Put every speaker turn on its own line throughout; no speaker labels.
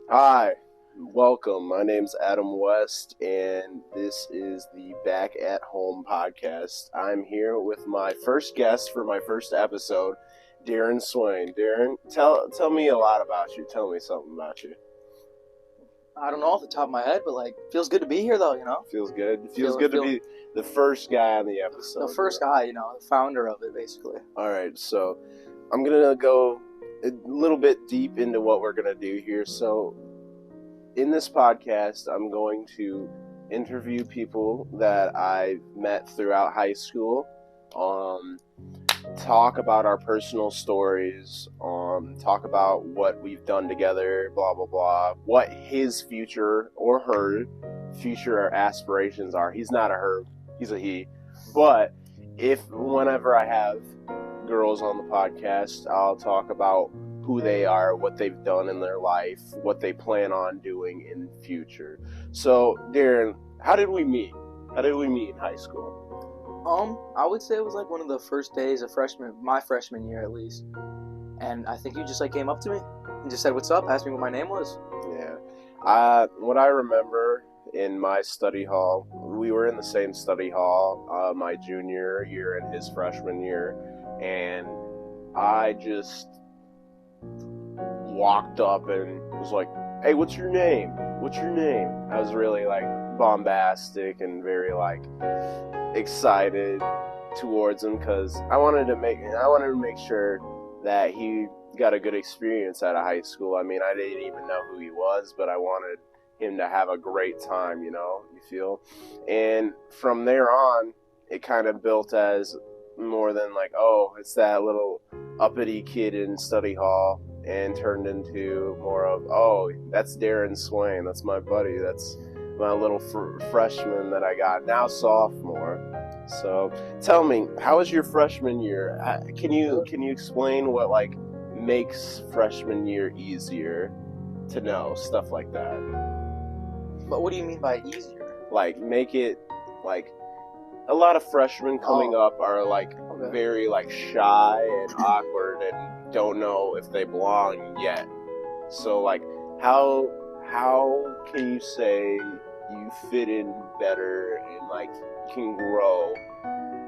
Hi, welcome. My name's Adam West, and this is the Back at Home podcast. I'm here with my first guest for my first episode, Darryn Swain. Darryn, tell me a lot about you. Tell me something about you.
I don't know off the top of my head, but feels good to be here though.
Feels good. Feels good to be the first guy on the episode.
The first guy, the founder of it, basically.
All right, so I'm gonna go a little bit deep into what we're gonna do here. So, in this podcast, I'm going to interview people that I've met throughout high school. Talk about our personal stories. Talk about what we've done together. Blah blah blah. What his future or her future aspirations are. He's not a her. He's a he. But whenever I have girls on the podcast, I'll talk about who they are, what they've done in their life, what they plan on doing in the future. So, Darryn, how did we meet? How did we meet in high school?
I would say it was like one of the first days of my freshman year at least. And I think you just came up to me and just said, "What's up?" Asked me what my name was.
Yeah. What I remember in my study hall, we were in the same study hall my junior year and his freshman year, and I just walked up and was like, "Hey, what's your name? What's your name?" I was really bombastic and very excited towards him because I wanted to make sure that he got a good experience out of high school. I mean, I didn't even know who he was, but I wanted him to have a great time, you feel? And from there on, it kind of built as more than it's that little uppity kid in study hall, and turned into more of, oh, that's Darryn Swain, that's my buddy, that's my little freshman that I got, now sophomore. So tell me, how was your freshman year? Can you explain what makes freshman year easier to know, stuff like that?
But what do you mean by easier?
Make it a lot of freshmen coming up are
okay.
very shy and awkward and don't know if they belong yet. So how can you say you fit in better and can grow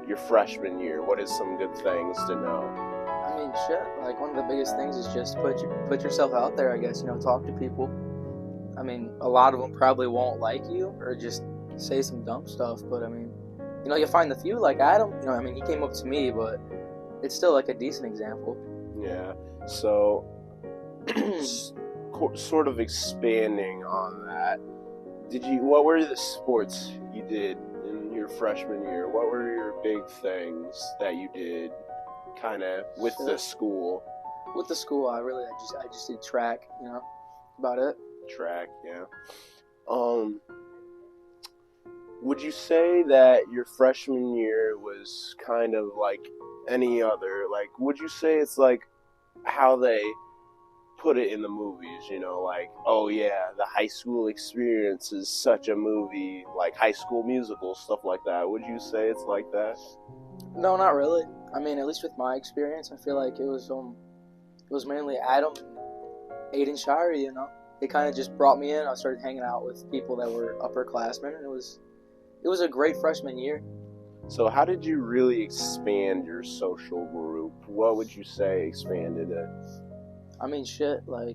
your freshman year? What is some good things to know?
I mean, shit. One of the biggest things is just put yourself out there. I guess talk to people. I mean, a lot of them probably won't like you or just say some dumb stuff, but I mean, you'll find the few like Adam. I mean, he came up to me, but it's still a decent example.
Yeah. So, sort of expanding on that, what were the sports you did in your freshman year? What were your big things that you did kind of with the school?
With the school, I just did track, about it.
Track, yeah. Would you say that your freshman year was kind of like any other? Would you say it's how they put it in the movies, oh yeah, the high school experience is such a movie, like High School Musical, stuff like that? Would you say it's like that?
No, not really. I mean, at least with my experience, I feel like it was mainly Adam and Aiden Shirey, They kind of just brought me in. I started hanging out with people that were upperclassmen, and it was a great freshman year.
So how did you really expand your social group? What would you say expanded it?
I mean, shit, when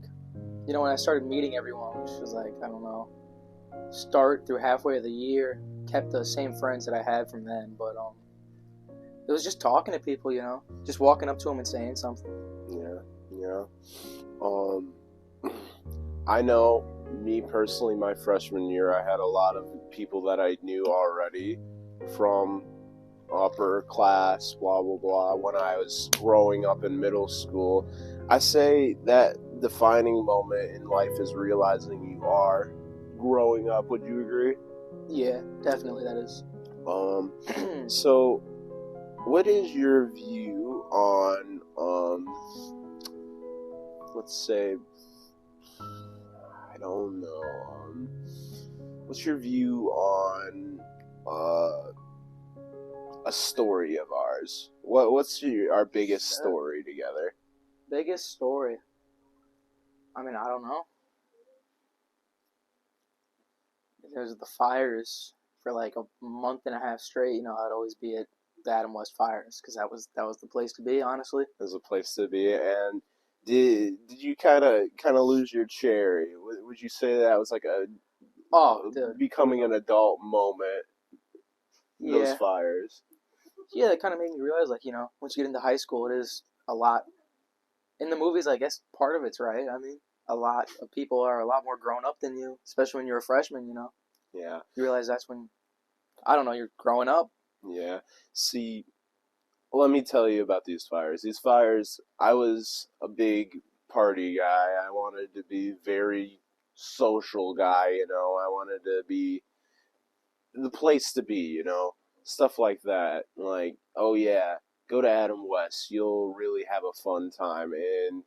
I started meeting everyone, which was I don't know, start through halfway of the year, kept the same friends that I had from then, but it was just talking to people, just walking up to them and saying something.
Yeah. I know, me personally, my freshman year, I had a lot of people that I knew already from upper class, blah, blah, blah, when I was growing up in middle school. I say that defining moment in life is realizing you are growing up. Would you agree?
Yeah, definitely that is.
So, what is your view on, let's say, I don't know, what's your view on a story of ours? What's our biggest story together?
Biggest story? I mean, I don't know. there's the fires for like a month and a half straight. I'd always be at the Adam West fires because that was the place to be, honestly.
There's a place to be. And did you kind of lose your cherry? Would you say that was like a
Oh, dude.
becoming an adult moment? Those
Yeah,
fires.
yeah. That kind of made me realize, like, once you get into high school, it is a lot. In the movies, I guess part of it's right. I mean, a lot of people are a lot more grown up than you, especially when you're a freshman.
Yeah.
You realize that's when I don't know, you're growing up.
Yeah. See, let me tell you about these fires. These fires, I was a big party guy. I wanted to be very social guy, I wanted to be the place to be, stuff like that. Like, oh yeah, go to Adam West. You'll really have a fun time. And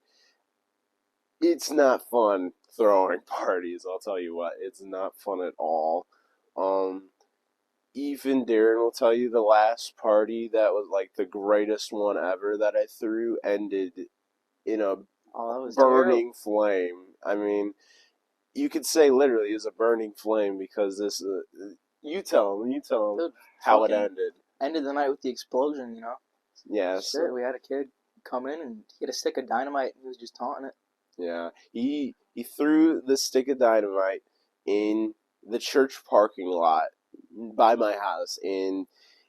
it's not fun throwing parties, I'll tell you what. It's not fun at all. Um, Even Darren will tell you the last party that was like the greatest one ever that I threw ended in a
Oh, that was terrible.
burning flame. I mean, you could say literally it was a burning flame because this. You tell him
Dude,
how it
fucking
ended.
ended the night with the explosion.
Yeah,
Shit,
so
we had a kid come in and he had a stick of dynamite and he was just taunting it.
yeah, he threw the stick of dynamite in the church parking lot by my house, and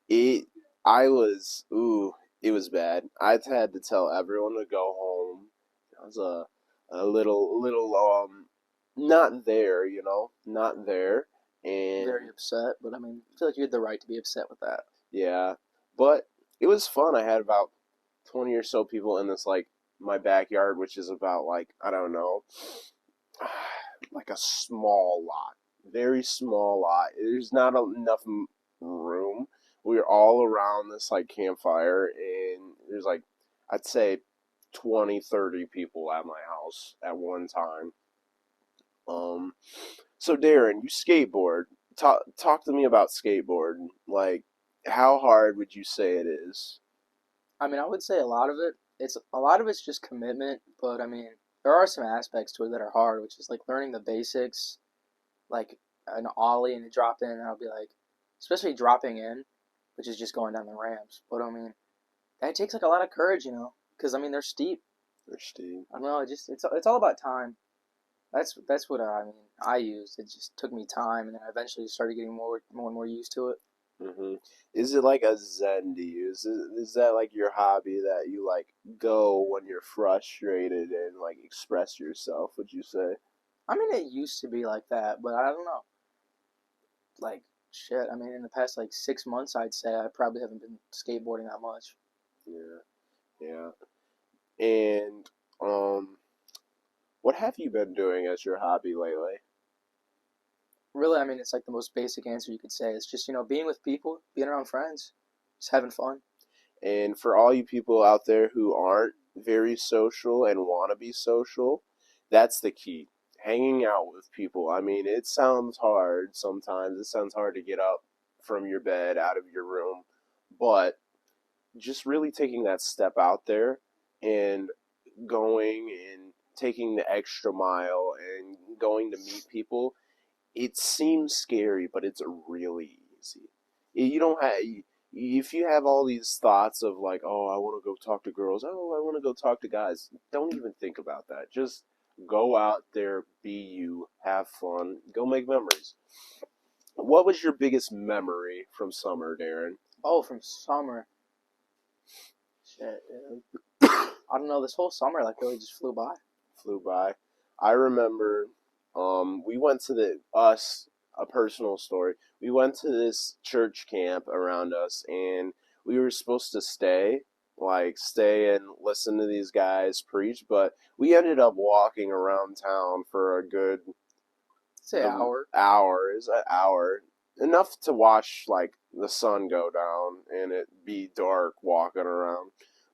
it I was it was bad. I had to tell everyone to go home. I was a little not there, not there, and
Very upset, but I mean, I feel like you had the right to be upset with that.
yeah, but it was fun. I had about 20 or so people in this like my backyard, which is about like I don't know, like a small lot, very small lot. There's not enough room. We're all around this like campfire, and there's like I'd say 20, 30 people at my house at one time. Um, so Darren, you skateboard. Talk to me about skateboard. Like, how hard would you say it is?
I mean, I would say a lot of it's just commitment, but I mean, there are some aspects to it that are hard, which is like learning the basics, like an ollie and a drop in, and I'll be like, especially dropping in, which is just going down the ramps. But I mean, that takes like a lot of courage, because I mean they're steep.
Steve.
I don't know, it's all about time. That's what I mean. I used. It just took me time, and then I eventually started getting more and more used to it.
hmm Is it like a zen to you? Is that like your hobby that you like go when you're frustrated and like express yourself? Would you say?
I mean, it used to be like that, but I don't know. Like shit. I mean, in the past like 6 months, I'd say I probably haven't been skateboarding that much.
Yeah, yeah. And um, what have you been doing as your hobby lately?
Really, I mean, it's like the most basic answer you could say. It's just being with people, being around friends, just having fun.
And for all you people out there who aren't very social and want to be social, that's the key. Hanging out with people. I mean, it sounds hard sometimes. It sounds hard to get up from your bed, out of your room, but just really taking that step out there and going and taking the extra mile and going to meet people, it seems scary, but it's really easy. You don't have if you have all these thoughts of like, oh, I want to go talk to girls, oh, I want to go talk to guys. Don't even think about that. Just go out there, be you, have fun, go make memories. What was your biggest memory from summer, Darren?
Oh, from summer. Shit. I don't know. This whole summer like really just flew by.
Flew by. I remember we went to a personal story. We went to this church camp around us and we were supposed to stay and listen to these guys preach, but we ended up walking around town for a good
Say hour.
hours, an hour, enough to watch like the sun go down and it be dark walking around.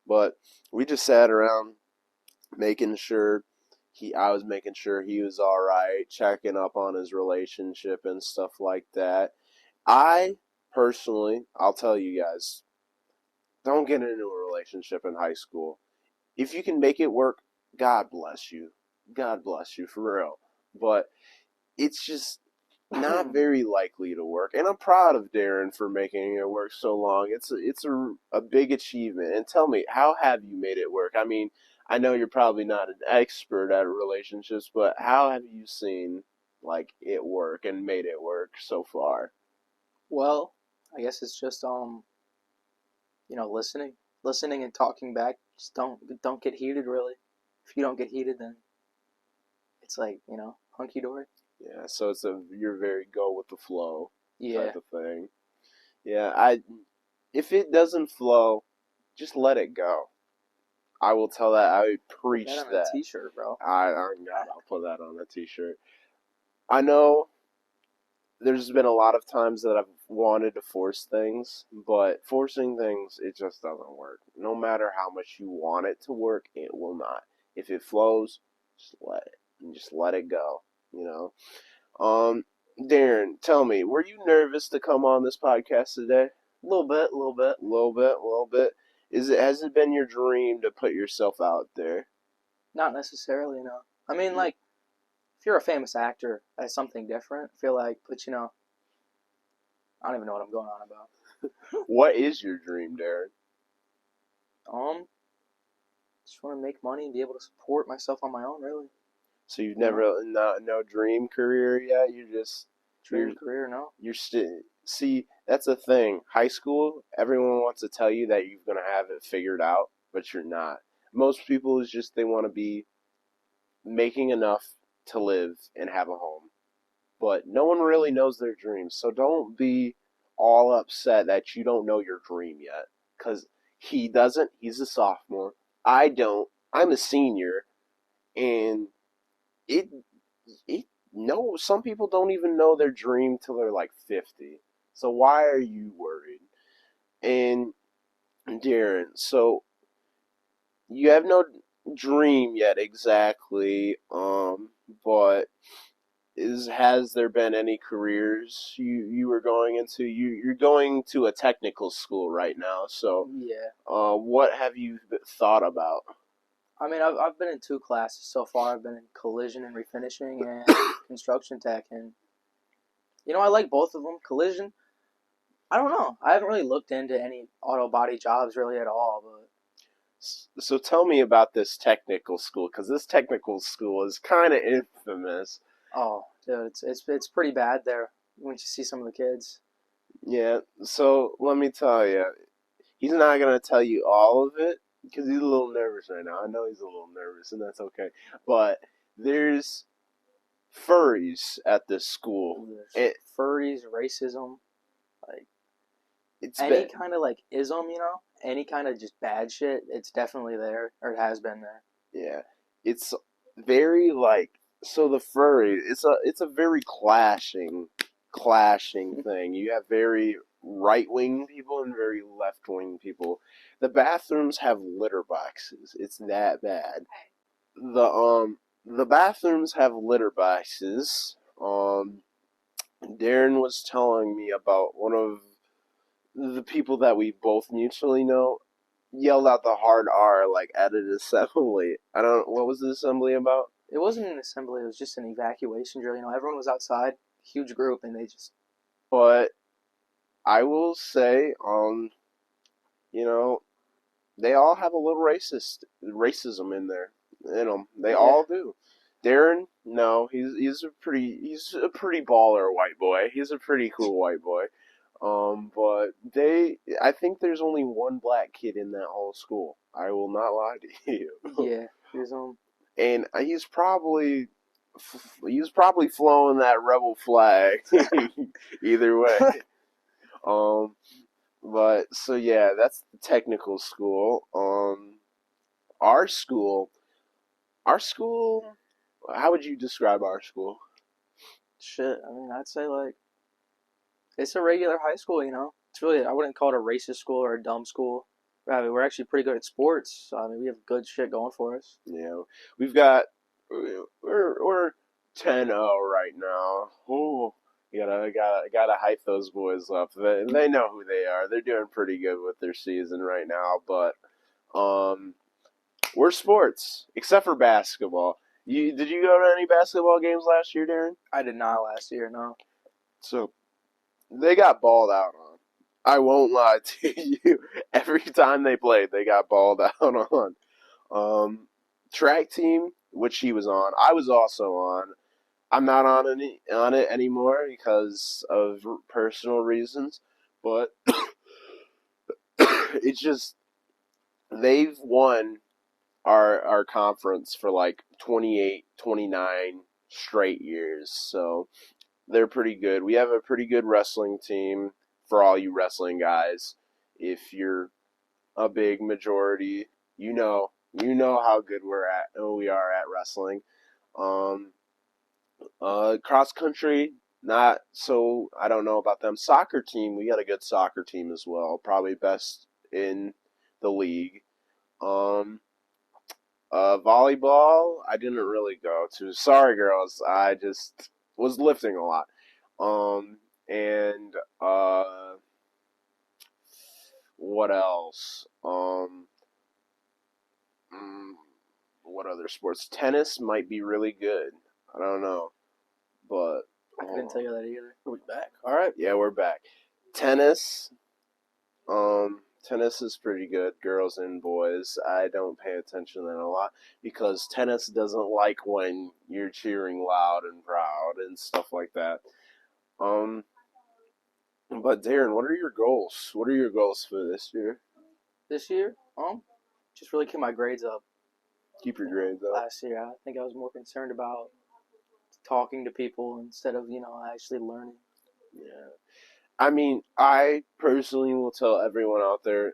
But we just sat around making sure I was making sure he was all right, checking up on his relationship and stuff like that. I personally, I'll tell you guys, don't get into a relationship in high school. If you can make it work, God bless you. God bless you for real. But it's just not very likely to work. And I'm proud of Darryn for making it work so long. It's a big achievement. And tell me, how have you made it work? I mean, I know you're probably not an expert at relationships, but how have you seen like it work and made it work so far?
Well, I guess it's just listening and talking back. Just don't get heated really. If you don't get heated, then it's like hunky dory.
Yeah, so you're very go with the flow
Yeah,
type of thing. Yeah, I if it doesn't flow, just let it go. I will tell that. I
put
preach
that on a
that.
t-shirt, bro.
I'll put that on a t-shirt. I know there's been a lot of times that I've wanted to force things, but forcing things, it just doesn't work. No matter how much you want it to work, it will not. If it flows, just let it. And just let it go, you know? Darryn, tell me, were you nervous to come on this podcast today?
A little bit, a little bit.
A little bit, a little bit. Has it been your dream to put yourself out there?
Not necessarily, no. I mean, like, if you're a famous actor, that's something different. I feel like, but I don't even know what I'm going on about.
What is your dream, Darryn?
Um, just want to make money and be able to support myself on my own, really.
So you've never no dream career yet.
Dream career, no.
You're still see that's the thing. High school, everyone wants to tell you that you're gonna have it figured out, but you're not. Most people is just they want to be making enough to live and have a home, but no one really knows their dreams. So don't be all upset that you don't know your dream yet, because he doesn't. He's a sophomore. I don't. I'm a senior, and it it no, some people don't even know their dream till they're like 50. So why are you worried? And Darryn, so you have no dream yet exactly, but is has there been any careers you were going into? You're going to a technical school right now, so
Yeah.
what have you thought about?
I mean, I've been in two classes so far. I've been in collision and refinishing and construction tech, and I like both of them. Collision, I don't know. I haven't really looked into any auto body jobs really at all, but
So tell me about this technical school, because this technical school is kind of infamous.
oh, dude, it's pretty bad there when you see some of the kids.
Yeah, so let me tell you, he's not going to tell you all of it because he's a little nervous right now. I know he's a little nervous, and that's okay. But there's furries at this school.
There's furries, racism, like
It's
any
been,
kind of like ism, any kind of just bad shit. It's definitely there, or it has been there.
yeah, it's very like so the furry. It's a very clashing thing. You have very right wing people and very left wing people. The bathrooms have litter boxes. It's that bad. The bathrooms have litter boxes. Darryn was telling me about one of the people that we both mutually know yelled out the hard R like at an assembly. I don't. What was the assembly about?
It wasn't an assembly. It was just an evacuation drill. Everyone was outside, huge group, and they just
But I will say, you know, they all have a little racism in there. They
yeah.
all do. Darryn, no, he's a pretty baller white boy. He's a pretty cool white boy. But I think there's only one black kid in that whole school. I will not lie to you.
Yeah, there's
And he's probably flowing that rebel flag. Either way. Um, but so yeah, that's the technical school. Our school, our school. How would you describe our school?
shit. I mean, I'd say like it's a regular high school. It's really I wouldn't call it a racist school or a dumb school. I mean, we're actually pretty good at sports. So, I mean, we have good shit going for us.
We've got we're 10-0 right now. Ooh, gotta hype those boys up. They know who they are. They're doing pretty good with their season right now. But we're sports except for basketball. Did you go to any basketball games last year, Darryn?
I did not last year, no.
So they got balled out on. I won't lie to you. Every time they played, they got balled out on. Track team, which he was on, I was also on. I'm not on it anymore because of personal reasons, but it's just they've won our conference for like 28, 29 straight years. So they're pretty good. We have a pretty good wrestling team for all you wrestling guys. If you're a big majority, you know how good we are at wrestling. Um, Cross country, not so. I don't know about them. Soccer team, we got a good soccer team as well. Probably best in the league. Um, Volleyball, I didn't really go to. Sorry, girls. I just was lifting a lot. And what else? Mm, what other sports? Tennis might be really good. I don't know, but
I couldn't tell you that either. Are we back? All right.
yeah, we're back. Tennis. Tennis is pretty good, girls and boys. I don't pay attention to that a lot because tennis doesn't like when you're cheering loud and proud and stuff like that. Um, but Darren, what are your goals? What are your goals for this year?
This year, just really keep my grades up.
Keep your grades up.
Last year, I think I was more concerned about talking to people instead of actually learning.
Yeah. I mean, I personally will tell everyone out there,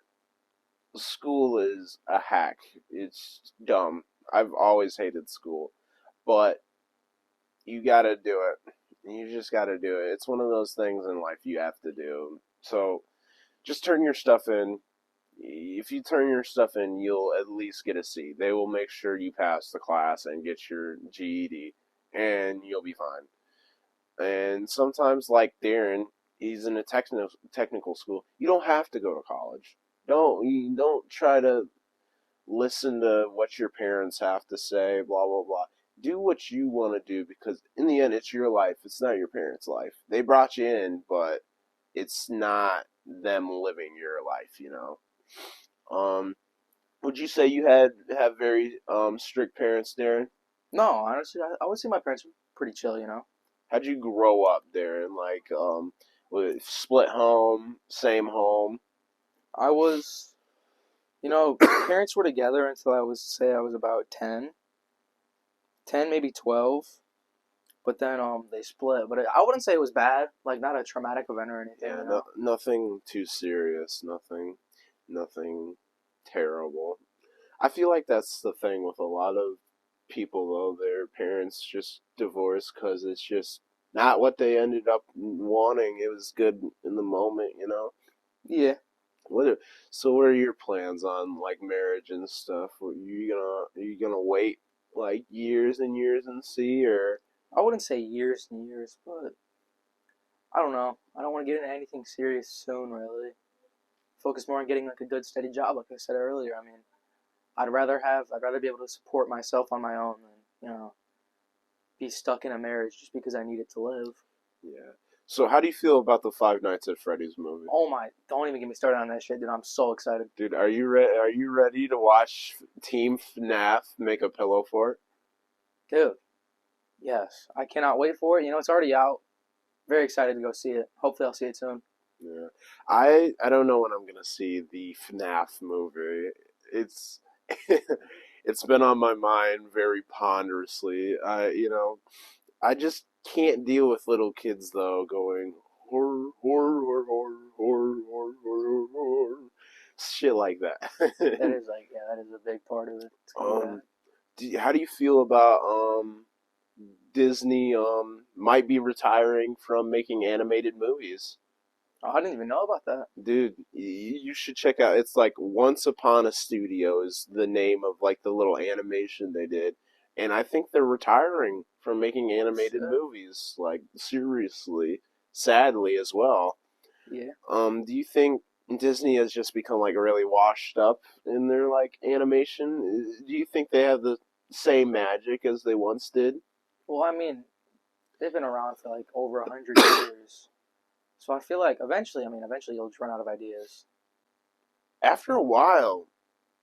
school is a hack. It's dumb. I've always hated school, but you gotta do it. You just gotta do it. It's one of those things in life you have to do. So just turn your stuff in. If you turn your stuff in, you'll at least get a C. They will make sure you pass the class and get your GED, and you'll be fine. And sometimes, like Darren, he's in a technical school. You don't have to go to college. You don't try to listen to what your parents have to say. Blah blah blah. Do what you want to do because in the end, it's your life. It's not your parents' life. They brought you in, but it's not them living your life. Um, would you say you have very strict parents, Darren?
No, honestly, I would say my parents were pretty chill.
How'd you grow up, Darren? Like, with split home, same home?
I was, parents were together until I was about 10, 10 maybe 12. But then they split. But I wouldn't say it was bad. Like not a traumatic event or anything.
Yeah, no, nothing too serious. Nothing terrible. I feel like that's the thing with a lot of people, though. Their parents just divorce because it's just not what they ended up wanting. It was good in the moment.
Yeah.
What are, so what are your plans on like marriage and stuff? Are you gonna wait like years and years and see, or
I wouldn't say years and years, but I don't know. I don't want to get into anything serious soon, really. Focus more on getting like a good steady job, like I said earlier. I mean, I'd rather be able to support myself on my own than be stuck in a marriage just because I need it to live.
yeah? So how do you feel about the Five Nights at Freddy's movie?
Oh my! Don't even get me started on that shit, dude. I'm so excited,
Dude, are you ready to watch Team FNAF make a pillow fort?
dude. Yes, I cannot wait for it. It's already out. Very excited to go see it. Hopefully, I'll see it soon.
Yeah. I don't know when I'm gonna see the FNAF movie. It's it's been on my mind very ponderously. I just can't deal with little kids though going horror horror horror horror horror horror horror, horror. Shit like that.
That is that is a big part of it. It's gonna be
um, how do you feel about Disney might be retiring from making animated movies?
Oh, I didn't even know about that.
Dude, you should check out. It's like Once Upon a Studio is the name of like the little animation they did, and I think they're retiring from making animated
Shit.
movies. Like seriously, sadly as well.
Yeah.
Do you think Disney has just become like really washed up in their like animation? Do you think they have the same magic as they once did?
Well, I mean, They've been around for like over 100 years. So I feel like eventually you'll just run out of ideas.
After a while,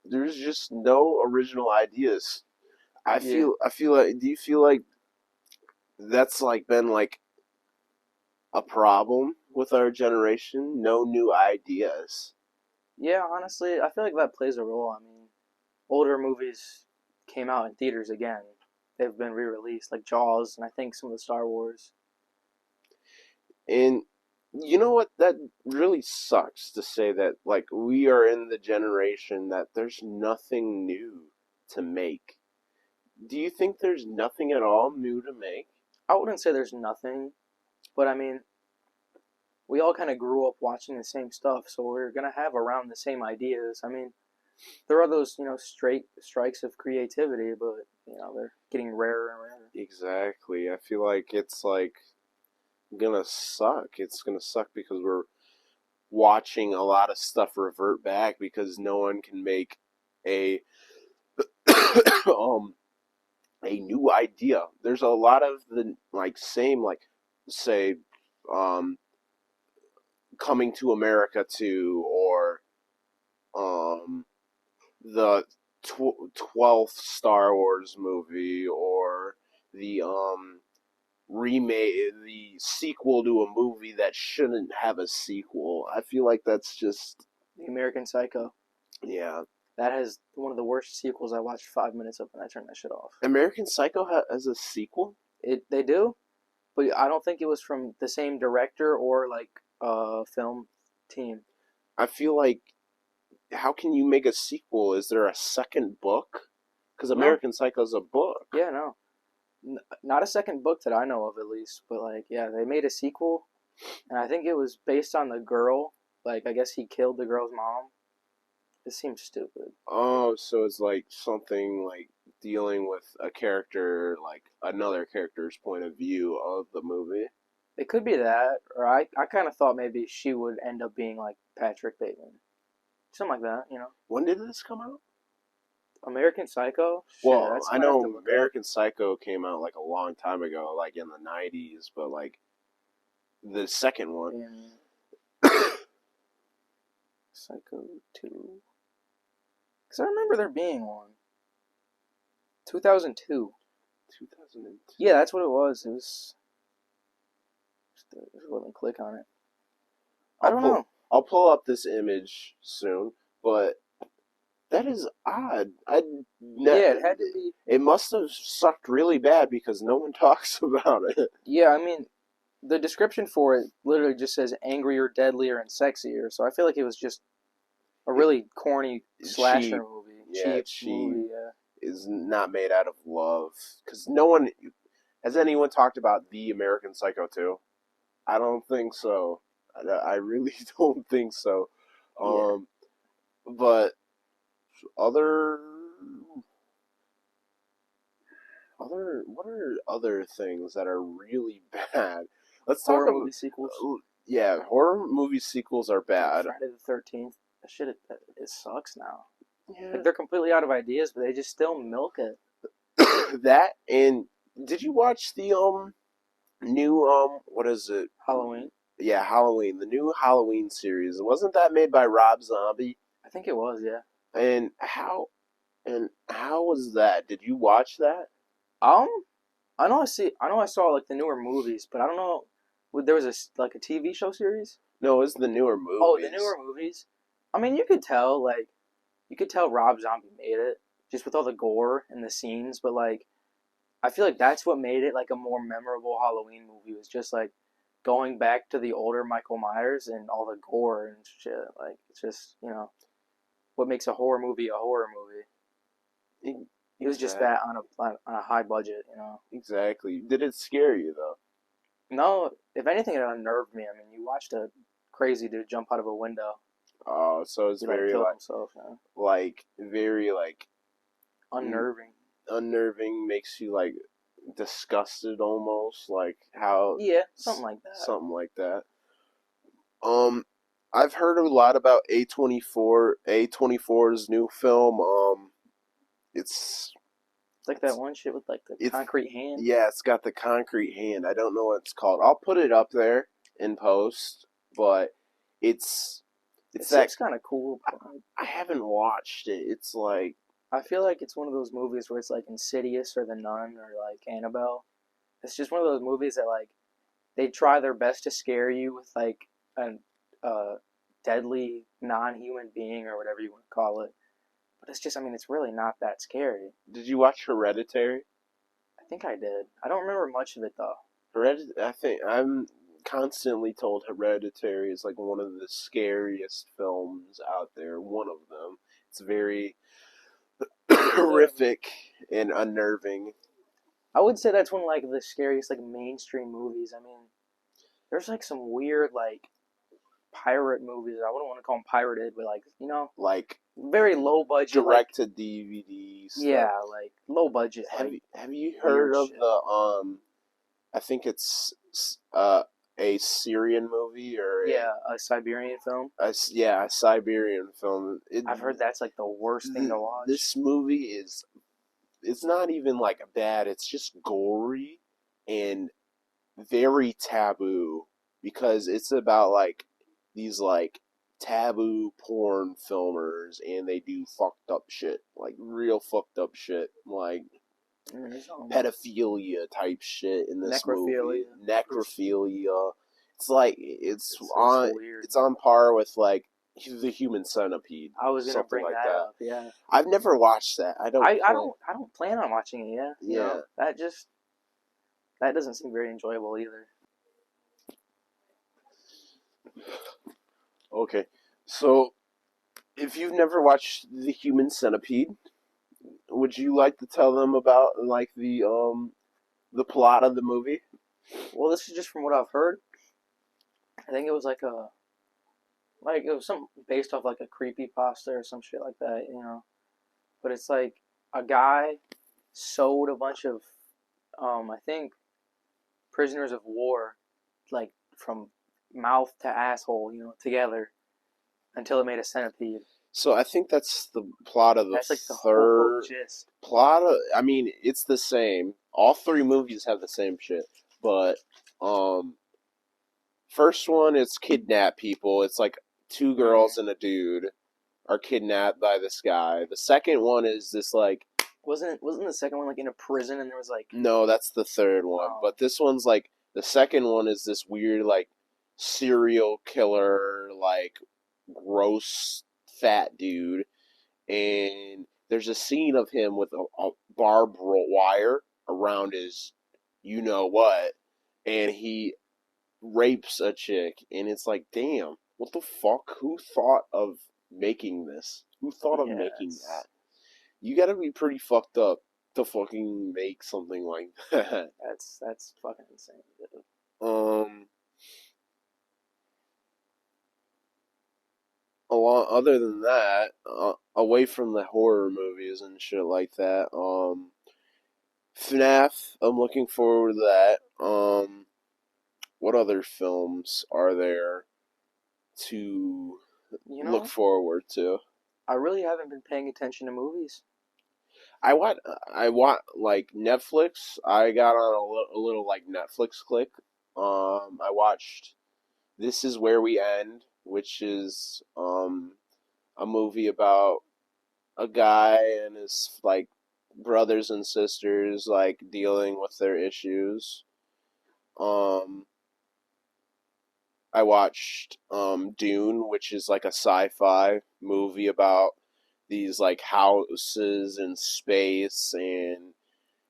there's just no original ideas.
Yeah.
I feel like, do you feel like that's like been like a problem with our generation? No new ideas.
Yeah, honestly, I feel like that plays a role. I mean, older movies came out in theaters again. They've been re-released, like Jaws, and I think some of the Star Wars.
And you know what? That really sucks to say that, like, we are in the generation that there's nothing new to make. Do you think there's nothing at all new to make?
I wouldn't say there's nothing, but I mean, we all kind of grew up watching the same stuff, so we're gonna have around the same ideas. I mean, there are those, straight strikes of creativity, but they're getting rarer and rarer.
Exactly. I feel like it's like gonna suck. It's gonna suck because we're watching a lot of stuff revert back because no one can make a um a new idea. There's a lot of the like same like say um Coming to America 2 or um the 12th Star Wars movie or the remake, the sequel to a movie that shouldn't have a sequel. I feel like that's just,
The American Psycho.
yeah.
That has one of the worst sequels. I watched 5 minutes of and I turned that shit off.
American Psycho has a sequel?
They do, but I don't think it was from the same director or like film team.
I feel like, how can you make a sequel? Is there a second book? Because
No,
American Psycho is a book.
yeah, no, not a second book that I know of at least. But like, yeah, they made a sequel, and I think it was based on the girl. Like, I guess he killed the girl's mom. It seems stupid.
Oh, so it's like something like dealing with a character, like another character's point of view of the movie.
It could be that, or I kind of thought maybe she would end up being like Patrick Bateman, something like that.
When did this come out?
American Psycho. Shit,
Well,
that's
I
might have to
know
look up.
American Psycho came out like a long time ago, like in the 90s, but like the second one.
In Psycho 2. Because I remember there being one. 2002.
2002.
Yeah, that's what it was. It was. Just let me click on it. I
I'll
don't
pull
know.
I'll pull up this image soon, but that is odd.
Yeah, it had to be.
It must have sucked really bad because no one talks about it.
Yeah, I mean, the description for it literally just says angrier, deadlier, and sexier. So I feel like it was just a really corny slasher
Cheap,
movie.
yeah,
Cheap
cheap
movie, yeah.
is not made out of love. Because no one has anyone talked about the American Psycho 2. I don't think so. I really don't think so.
Yeah.
Um, but other what are other things that are really bad? Let's talk
Horror
about,
movie sequels.
yeah, horror movie sequels are
Like
bad.
Friday the 13th. That shit, it sucks now.
Yeah.
Like, they're completely out of ideas, but they just still milk it.
That, and did you watch the new what is it?
Halloween.
Yeah, Halloween, the new Halloween series. Wasn't that made by Rob Zombie?
I think it was, yeah.
And how was that? Did you watch that?
Um, I know I saw like the newer movies, but I don't know. There was like a TV show series.
No, it's the newer
Oh, the
movies.
newer movies. I mean, you could tell Rob Zombie made it just with all the gore and the scenes, but like I feel like that's what made it like a more memorable Halloween movie was just like going back to the older Michael Myers and all the gore and shit. Like it's just what makes a horror movie a horror movie. It was just
Exactly.
that on a high budget.
Exactly. Did it scare you though?
No, if anything, it unnerved me. I mean, you watched a crazy dude jump out of a window.
Oh, so it's
He like
very
killed himself.
very like
Unnerving.
unnerving, makes you like disgusted almost, like how
Yeah, something like that.
something like that. Um, I've heard a lot about A24's new film. It's
It's like that one shit with like the
It's
concrete hand.
yeah, it's got the concrete hand. I don't know what it's called. I'll put it up there in post, but it's
It
it's that
seems kind of cool.
I haven't watched it. It's like
I feel like it's one of those movies where it's like Insidious or The Nun or like Annabelle. It's just one of those movies that like they try their best to scare you with like a deadly non-human being or whatever you want to call it. But it's just, I mean, it's really not that scary.
did you watch Hereditary?
I think I did. I don't remember much of it though.
I think I'm constantly told Hereditary is like one of the scariest films out there. One of them. It's very horrific and unnerving.
I would say that's one of like the scariest like mainstream movies. I mean, there's like some weird like pirate movies. I wouldn't want to call them pirated, but like
Like
very low budget, like
direct to DVD stuff.
yeah, like low budget.
Have you
Weird
heard of
shit.
the I think it's a Syrian movie or
Yeah, a Siberian film.
a Siberian film.
I've heard that's like the worst thing to watch.
This movie is it's not even like bad. It's just gory and very taboo because it's about like these like taboo porn filmers and they do fucked up shit, like real fucked up shit, like pedophilia type shit in this movie. Necrophilia. It's like it's on par with like the Human Centipede.
I was gonna
something
bring
like
that up. Yeah,
I've never watched that. I
I don't plan on watching it. Yeah, you
Yeah.
know, that doesn't seem very enjoyable either.
Okay, so if you've never watched the Human Centipede, would you like to tell them about like the plot of the movie?
Well, this is just from what I've heard. I think it was like it was something based off like a creepy pasta or some shit like that, you know. But it's like a guy sewed a bunch of I think prisoners of war, like from mouth to asshole, you know, together until it made a centipede.
So I think that's the plot of the
That's like the
third
whole gist.
plot of. I mean, it's the same. All three movies have the same shit, but first one is kidnap people. It's like two girls and a dude are kidnapped by this guy. The second one is this like
wasn't the second one like in a prison and there was like
no, that's the third one.
Oh.
But this one's like the second one is this weird like serial killer like gross fat dude, and there's a scene of him with a barbed wire around his you know what, and he rapes a chick, and it's like, damn, what the fuck? Who thought of making this? Who thought of making that? You gotta be pretty fucked up to fucking make something like that.
That's fucking insane, dude.
Other than that, away from the horror movies and shit like that, FNAF, I'm looking forward to that. What other films are there to look forward to?
I really haven't been paying attention to movies.
I want like Netflix. I got on a little like Netflix click. I watched This Is Where We End, which is a movie about a guy and his like brothers and sisters like dealing with their issues. I watched Dune, which is like a sci-fi movie about these like houses in space and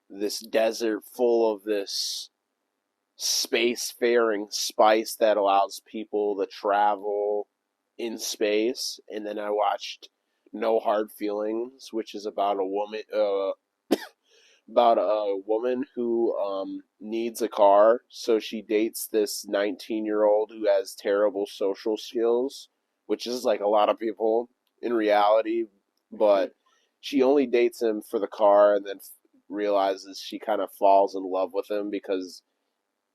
this desert full of this spacefaring spice that allows people to travel in space. And then I watched No Hard Feelings, which is about a woman who needs a car, so she dates this 19-year-old who has terrible social skills, which is like a lot of people in reality, but she only dates him for the car and then realizes she kind of falls in love with him because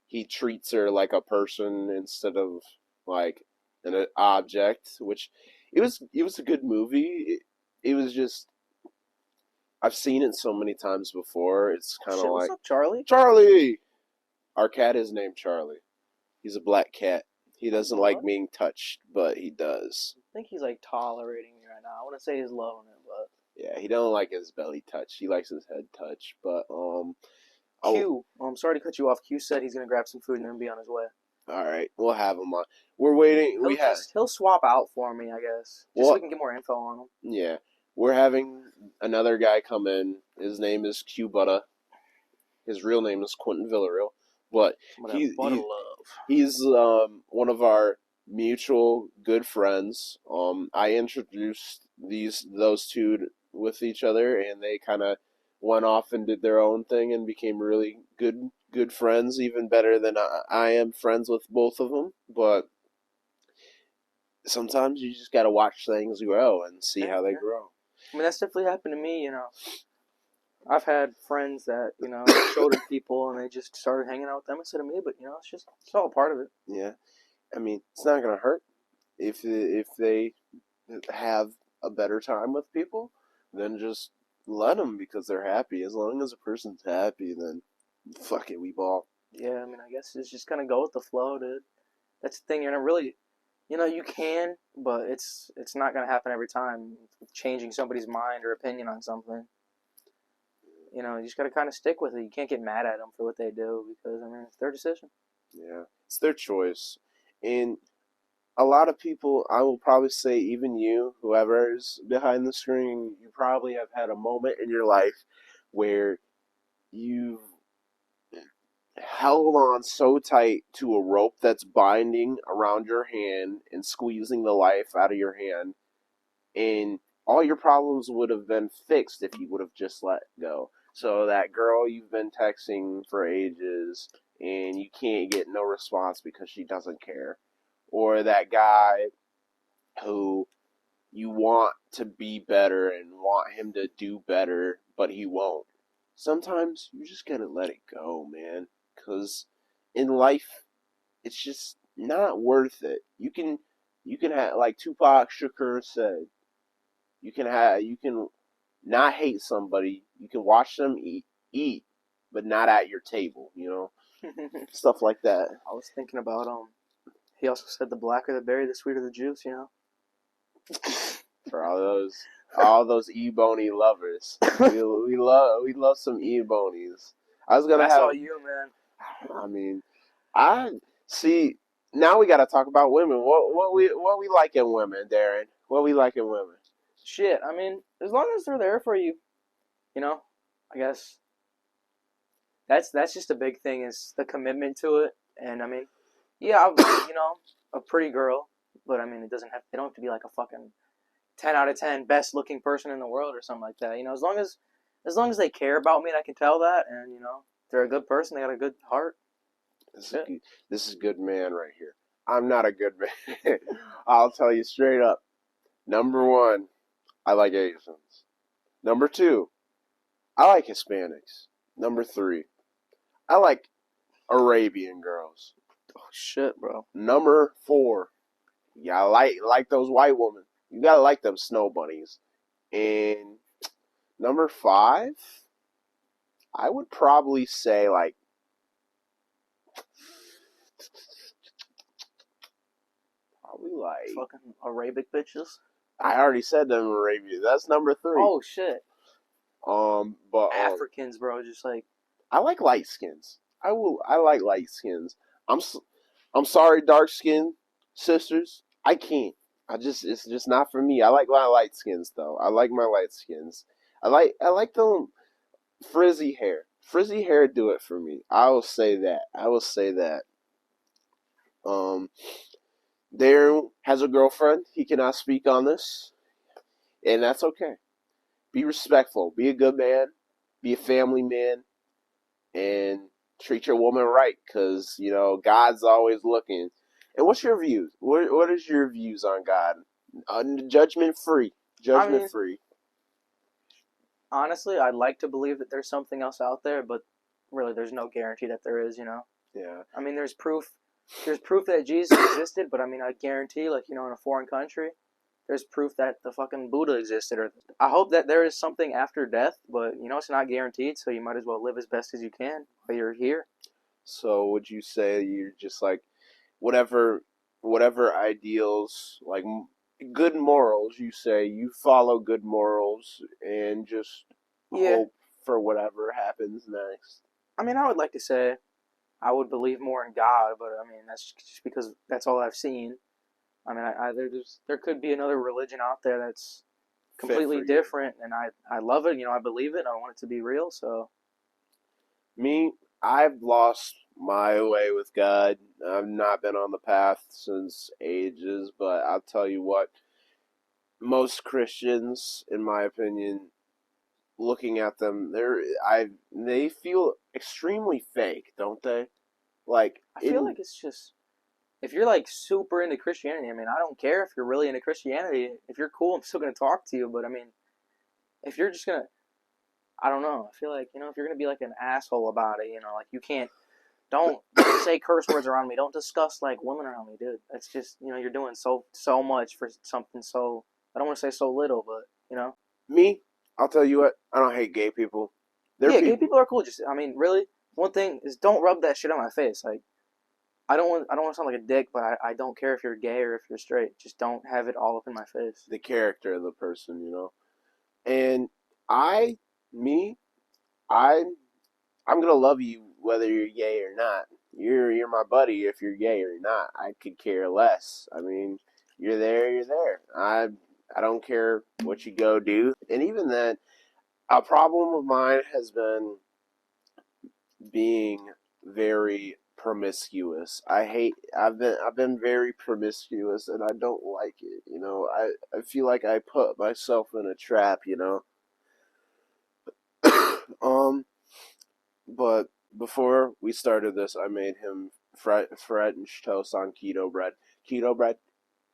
he treats her like a person instead of like an object, which it was a good movie. It was just I've seen it so many times before. It's
Oh
kind of
shit, what's
like
up, Charlie?
Charlie. Our cat is named Charlie. He's a black cat. He doesn't like
What?
being touched, but he does.
I think he's like tolerating me right now. I want to say he's loving it, but
Yeah, he don't like his belly touch. He likes his head touch. But oh,
Q. I'm sorry to cut you off. Q said he's gonna grab some food and then be on his way.
all right, we'll have him on. We're waiting.
He'll swap out for me, I guess, just so we
Well,
can get more info on him.
yeah, we're having another guy come in. His name is Q Butta. His real name is Quentin Villarreal, but
Some of that butter love.
he's one of our mutual good friends. I introduced those two with each other, and they kind of went off and did their own thing and became really good friends, even better than I am friends with both of them. But sometimes you just got to watch things grow and see how they grow.
I mean, that's definitely happened to me. I've had friends that shoulder people, and they just started hanging out with them instead of me. But it's all a part of it.
Yeah, I mean, it's not gonna hurt if they have a better time with people, then just let them because they're happy. As long as a person's happy, then fuck it, we ball.
Yeah, I mean, I guess it's just gonna go with the flow, dude. That's the thing. You're not really, you can, but it's not gonna happen every time. Changing somebody's mind or opinion on something. You just gotta kind of stick with it. You can't get mad at them for what they do because I mean, it's their decision.
Yeah, it's their choice, and a lot of people, I will probably say, even you, whoever's behind the screen, you probably have had a moment in your life where you've held on so tight to a rope that's binding around your hand and squeezing the life out of your hand, and all your problems would have been fixed if you would have just let go. So that girl you've been texting for ages and you can't get no response because she doesn't care, or that guy who you want to be better and want him to do better, but he won't. Sometimes you just gotta let it go, man. Because in life, it's just not worth it. You can have, like Tupac Shakur said, you can not hate somebody. You can watch them eat, but not at your table. Stuff like that.
I was thinking about He also said the blacker the berry, the sweeter the juice.
For all those e-bony lovers, we love some e-bonies. I was gonna
That's
have.
all you, man.
I mean, I see. Now we got to talk about women. What we like in women, Darren? What we like in women?
Shit, I mean, as long as they're there for you, I guess that's just a big thing is the commitment to it. And I mean, yeah, a pretty girl, but I mean, they don't have to be like a fucking 10 out of 10 best looking person in the world or something like that. As long as they care about me and I can tell that, and they're a good person, they got a good heart.
This is good man right here. I'm not a good man. I'll tell you straight up. Number one, I like Asians. Number two, I like Hispanics. Number three, I like Arabian girls.
Oh shit, bro.
Number four, yeah, I like those white women. You gotta like them snow bunnies. And number five, I would probably say like
Fucking Arabic bitches.
I already said them Arabia. That's number three.
Oh shit.
But
Africans, bro, just like
I like light skins. I like light skins. I'm sorry, dark skin sisters. I can't. It's just not for me. I like my light skins though. I like my light skins. I like them frizzy hair. Frizzy hair do it for me. I will say that. Um, Darren has a girlfriend. He cannot speak on this, and that's okay. Be respectful. Be a good man. Be a family man, and treat your woman right, because God's always looking. And what's your views? What is your views on God? Judgment free. Judgment free.
Honestly, I'd like to believe that there's something else out there, but really, there's no guarantee that there is.
Yeah.
I mean, there's proof. There's proof that Jesus existed, but I mean, I guarantee, like in a foreign country, there's proof that the fucking Buddha existed. Or I hope that there is something after death, but it's not guaranteed. So you might as well live as best as you can while you're here.
So would you say you're just like whatever ideals like good morals, you say you follow good morals and just
Yeah,
hope for whatever happens next.
I mean, I would like to say I would believe more in God, but I mean that's just because that's all I've seen. I mean, there could be another religion out there that's
Fit
completely
for you.
different, and I love it. I believe it. I want it to be real. So
Me, I've lost my way with God. I've not been on the path since ages, but I'll tell you what, most Christians, in my opinion, looking at them, they feel extremely fake, don't they? Like
I feel
in
like it's just if you're like super into Christianity. I mean, I don't care if you're really into Christianity. If you're cool, I'm still gonna talk to you. But I mean, if you're just gonna, I don't know. I feel like if you're gonna be like an asshole about it, like you can't. Don't say curse words around me. Don't discuss like women around me, dude. That's just you're doing so much for something so I don't want to say so little, but
me, I'll tell you what, I don't hate gay people. They're
yeah, gay
people.
people are cool. Just I mean, really, one thing is don't rub that shit on my face. Like I don't want to sound like a dick, but I don't care if you're gay or if you're straight. Just don't have it all up in my face.
The character of the person. And I, me, I, I'm gonna love you whether you're gay or not. You're my buddy if you're gay or not. I could care less. I mean, you're there, you're there. I don't care what you go do. And even then, a problem of mine has been being very promiscuous. I've been very promiscuous and I don't like it. I feel like I put myself in a trap. um but before we started this, I made him French toast on keto bread. Keto bread,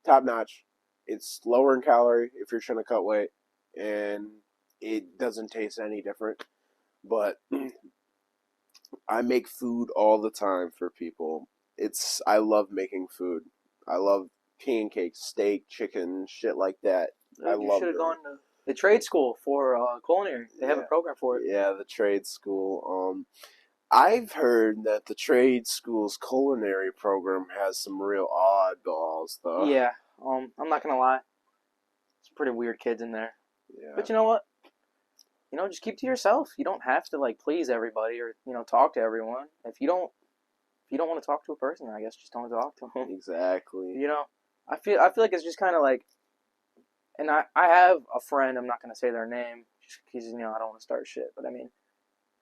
top notch. It's lower in calorie if you're trying to cut weight, and it doesn't taste any different. But I make food all the time for people. I love making food. I love pancakes, steak, chicken, shit like that. I
Dude, you
love
should have
them.
gone to the trade school for culinary. They have a
Yeah,
program for it.
yeah, the trade school. I've heard that the trade school's culinary program has some real oddballs, though.
Yeah. I'm not gonna lie. Some pretty weird kids in there.
Yeah.
But you know what? Just keep to yourself. You don't have to like please everybody or talk to everyone. If you don't want to talk to a person, I guess just don't talk to them.
Exactly.
I feel like it's just kind of like, and I have a friend. I'm not gonna say their name just because I don't want to start shit. But I mean,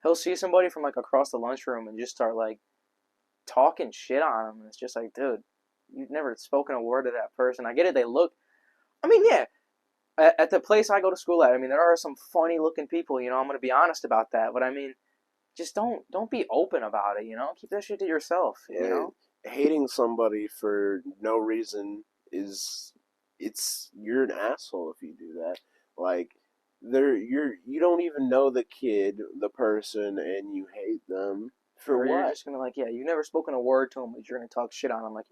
he'll see somebody from like across the lunchroom and just start like talking shit on them. And it's just like, dude, you've never spoken a word to that person. I get it. They look. I mean, yeah. At the place I go to school at, I mean, there are some funny looking people. I'm gonna be honest about that. But I mean, just don't be open about it. Keep that shit to yourself.
Yeah, hating somebody for no reason is you're an asshole if you do that. Like you don't even know the kid, the person, and you hate them for
Or you're
what?
just gonna like, yeah, you've never spoken a word to them, but you're gonna talk shit on them like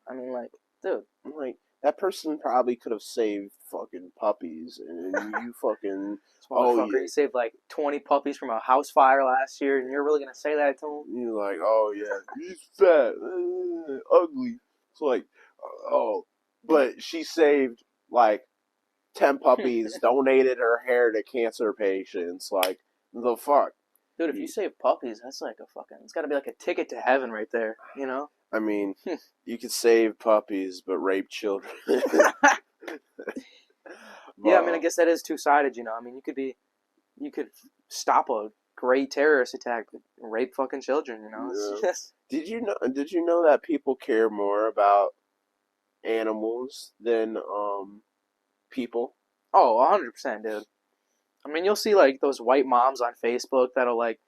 I mean, like, dude.
Like that person probably could have saved fucking puppies, and you fucking
This
oh
motherfucker,
yeah,
he saved like 20 puppies from a house fire last year, and you're really gonna say that to him?
you're like oh yeah, he's fat, ugly. It's like oh, but she saved like 10 puppies, donated her hair to cancer patients. Like, the fuck?
Dude, if you save puppies, that's like a fucking. It's gotta be like a ticket to heaven right there.
I mean, you could save puppies, but rape children.
Yeah, I mean, I
But,
guess that is two sided. I mean, you could stop a great terrorist attack, but rape fucking children. It's
yeah.
just.
Did you know that people care more about animals than people?
Oh, 100%, dude. I mean, you'll see like those white moms on Facebook that'll like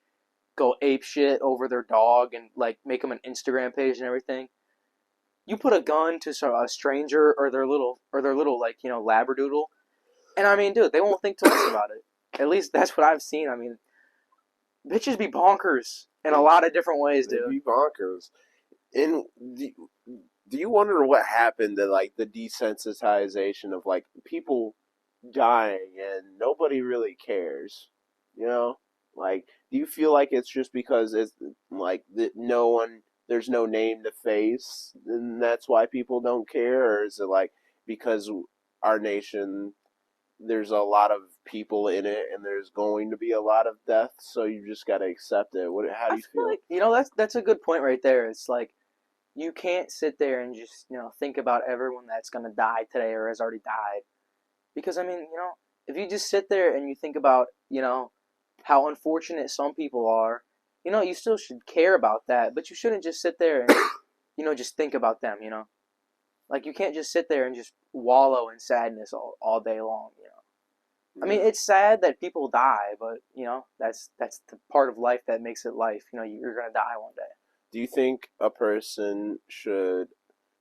go ape shit over their dog and like make them an Instagram page and everything. You put a gun to a stranger or their little like labradoodle, and I mean, dude, they won't think twice about it. At least that's what I've seen. I mean, bitches be bonkers in a lot of different ways,
They
dude.
be bonkers. And do you wonder what happened to like the desensitization of like people dying and nobody really cares? You know, like do you feel like it's just because it's like that no one there's no name to face and that's why people don't care, or is it like because our nation there's a lot of people in it and there's going to be a lot of death, so you just got to accept it? How do
I
you
feel
feel?
like that's a good point right there. It's like you can't sit there and just think about everyone that's gonna die today or has already died. Because I mean, if you just sit there and you think about, how unfortunate some people are, you still should care about that, but you shouldn't just sit there and, just think about them, Like you can't just sit there and just wallow in sadness all day long. I mean,
Yeah.
it's sad that people die, but that's the part of life that makes it life. You're gonna die one day.
Do you think a person should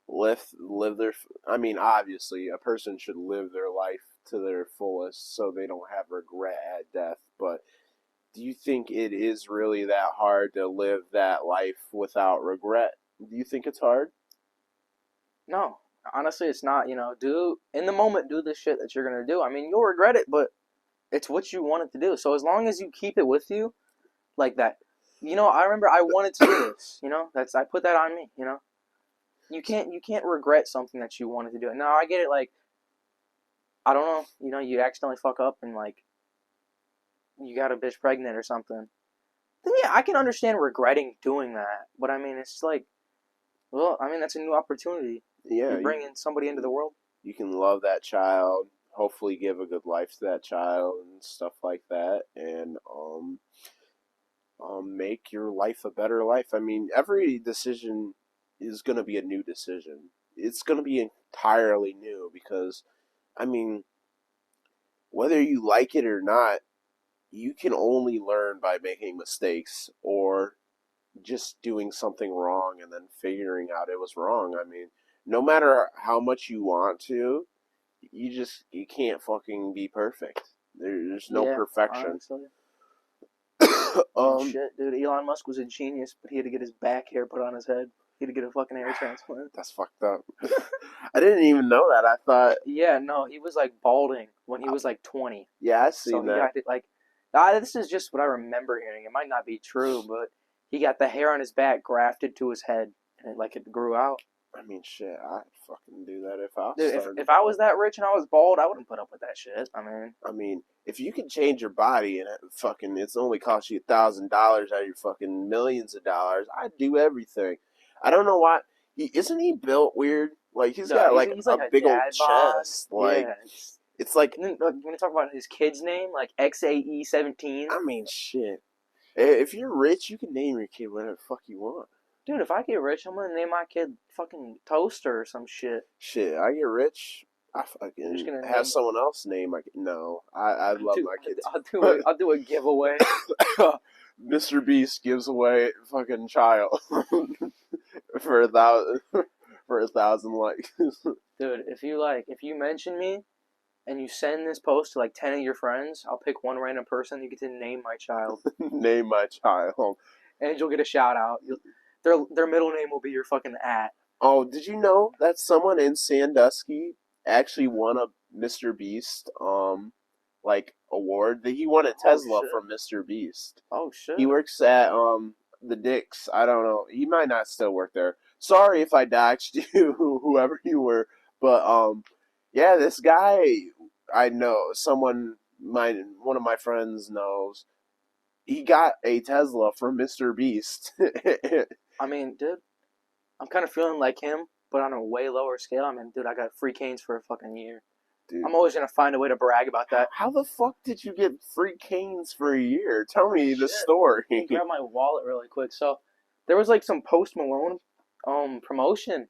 live their? I mean, obviously, a person should live their life to their fullest, so they don't have regret at death. But do you think it is really that hard to live that life without regret? Do you think it's hard?
No, honestly, it's not. Do in the moment, do the shit that you're gonna do. I mean, you'll regret it, but it's what you wanted to do. So as long as you keep it with you, like that, I remember I wanted to do this. That's I put that on me. You can't regret something that you wanted to do. Now I get it. Like I don't know. You accidentally fuck up and like you got a bitch pregnant or something. Then yeah, I can understand regretting doing that. But I mean, it's like, well, I mean, that's a new opportunity.
Yeah,
You're bringing somebody into the world.
you can love that child, hopefully give a good life to that child and stuff like that, and make your life a better life. I mean, every decision is going to be a new decision. It's going to be entirely new because, I mean, whether you like it or not, you can only learn by making mistakes or just doing something wrong and then figuring out it was wrong. I mean, no matter how much you want to, you can't fucking be perfect. There's no
Yeah,
perfection.
honestly. And
um,
shit, dude, Elon Musk was a genius, but he had to get his back hair put on his head. He had to get a fucking hair transplant.
that's fucked up. I didn't even know that. I thought,
Yeah, no, he was like balding when he was like 20.
yeah, I
So
seen
he
that.
got it like, this is just what I remember hearing. It might not be true, but he got the hair on his back grafted to his head, and it grew out.
I mean, shit, I'd fucking do that if I was
Dude,
starting.
if I was that rich and I was bald, I wouldn't put up with that shit. I mean,
I mean, if you can change your body and it's only cost you $1,000 out of your fucking millions of dollars, I'd do everything. I don't know why. Isn't he built weird? Like he's
no,
got
he's,
like
he's
a
like a
big old
dad bod.
chest. Like
Yeah.
it's like,
And then when you talk about his kid's name, like XAE17,
I mean, shit. If you're rich, you can name your kid whatever the fuck you want.
dude, if I get rich, I'm gonna name my kid fucking Toaster or some shit.
Shit, I get rich, I
I'm just
fucking
gonna
have
name.
someone else name. No, I love
Dude,
my kids.
I'll do a giveaway.
Mr. Beast gives away fucking child for 1,000 for 1,000 likes.
Dude, if you mention me and you send this post to like 10 of your friends, I'll pick one random person. You get to name my child,
Name my child.
and you'll get a shout out. Their middle name will be your fucking at.
Oh, did you know that someone in Sandusky actually won a Mr. Beast like award? That he won a
Oh
Tesla
shit.
from Mr. Beast.
Oh shit.
He works at the Dicks. I don't know. He might not still work there. Sorry if I doxed you, whoever you were. But yeah, this guy I know, one of my friends knows. He got a Tesla from Mr. Beast.
I mean, dude, I'm kind of feeling like him, but on a way lower scale. I mean, dude, I got free canes for a fucking year.
Dude,
I'm always gonna find a way to brag about that.
how the fuck did you get free canes for a year? Tell me the
Shit.
story.
Let me grab my wallet really quick. So there was like some Post Malone promotion,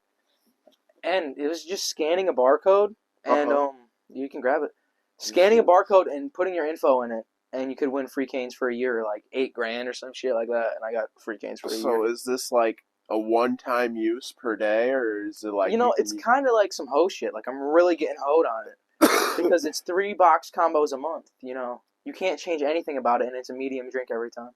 and it was just scanning a barcode, and
Uh-huh.
you can grab it. Scanning a barcode and putting your info in it, and you could win free canes for a year, like $8,000 or some shit like that. And I got free canes for a year.
So is this like a one-time use per day, or is it like
It's kind of like some hoe shit. Like I'm really getting hoed on it because it's 3 box combos a month. You can't change anything about it, and it's a medium drink every time.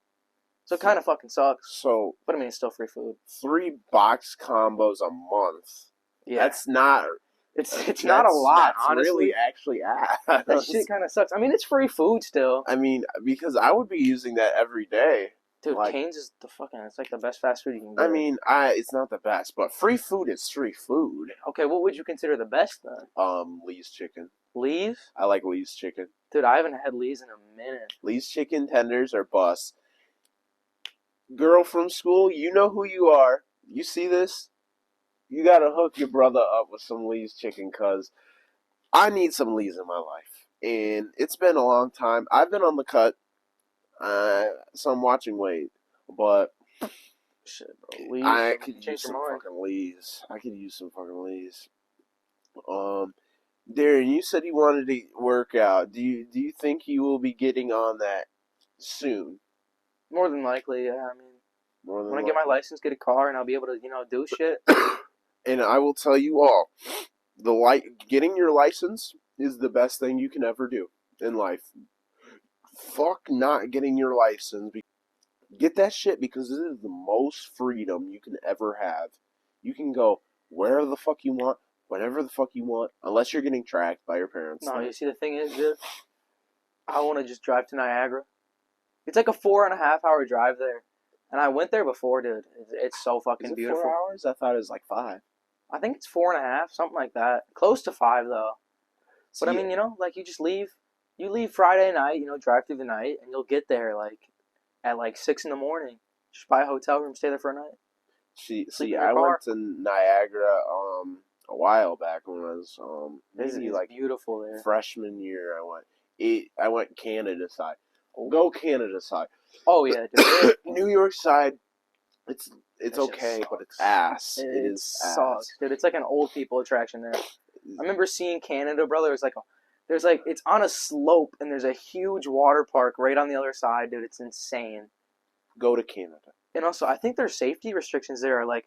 So it kind of fucking sucks.
So
But I mean, it's still free food.
3 box combos a month.
Yeah.
That's not.
It's not a lot,
that's
honestly.
Really, actually, ass.
That shit kind of sucks. I mean, it's free food still.
I mean, because I would be using that every day.
Dude,
like,
Cane's is it's like the best fast food you can get.
I mean, it's not the best, but free food is free food.
Okay, what would you consider the best then?
Lee's chicken.
Lee's?
I like Lee's chicken.
Dude, I haven't had Lee's in a minute.
Lee's chicken tenders are bust. Girl from school, you know who you are. You see this? You gotta hook your brother up with some Lee's chicken, cause I need some Lee's in my life. And it's been a long time. I've been on the cut, so I'm watching weight. But
shit, bro. Lee's,
I could use some
mind.
fucking Lee's. I could use some fucking Lee's. Darryn, you said you wanted to work out. Do you think you will be getting on that soon?
More than likely, yeah. I mean,
More than
when I
likely.
get my license, get a car, and I'll be able to, do shit.
And I will tell you all, getting your license is the best thing you can ever do in life. Fuck not getting your license. Get that shit, because it is the most freedom you can ever have. You can go wherever the fuck you want, whenever the fuck you want, unless you're getting tracked by your parents.
No, you see, the thing is, dude, I want to just drive to Niagara. It's like a 4.5-hour drive there. And I went there before, dude. It's so fucking
Is it
beautiful.
4 hours? I thought it was like 5.
I think it's 4.5, something like that. Close to 5, though. But I mean, you just leave. You leave Friday night, drive through the night, and you'll get there at 6 in the morning. Just buy a hotel room, stay there for a night.
See, I went to Niagara a while back when I was
It's
like
beautiful there.
Freshman year. I went Canada side. Go Canada side.
Oh yeah, dude.
New York side. It's
That
okay,
shit
but it's ass.
It
is
sucks,
ass.
dude. It's like an old people attraction there. I remember seeing Canada, brother. It's on a slope, and there's a huge water park right on the other side, dude. It's insane.
Go to Canada.
And also, I think their safety restrictions there are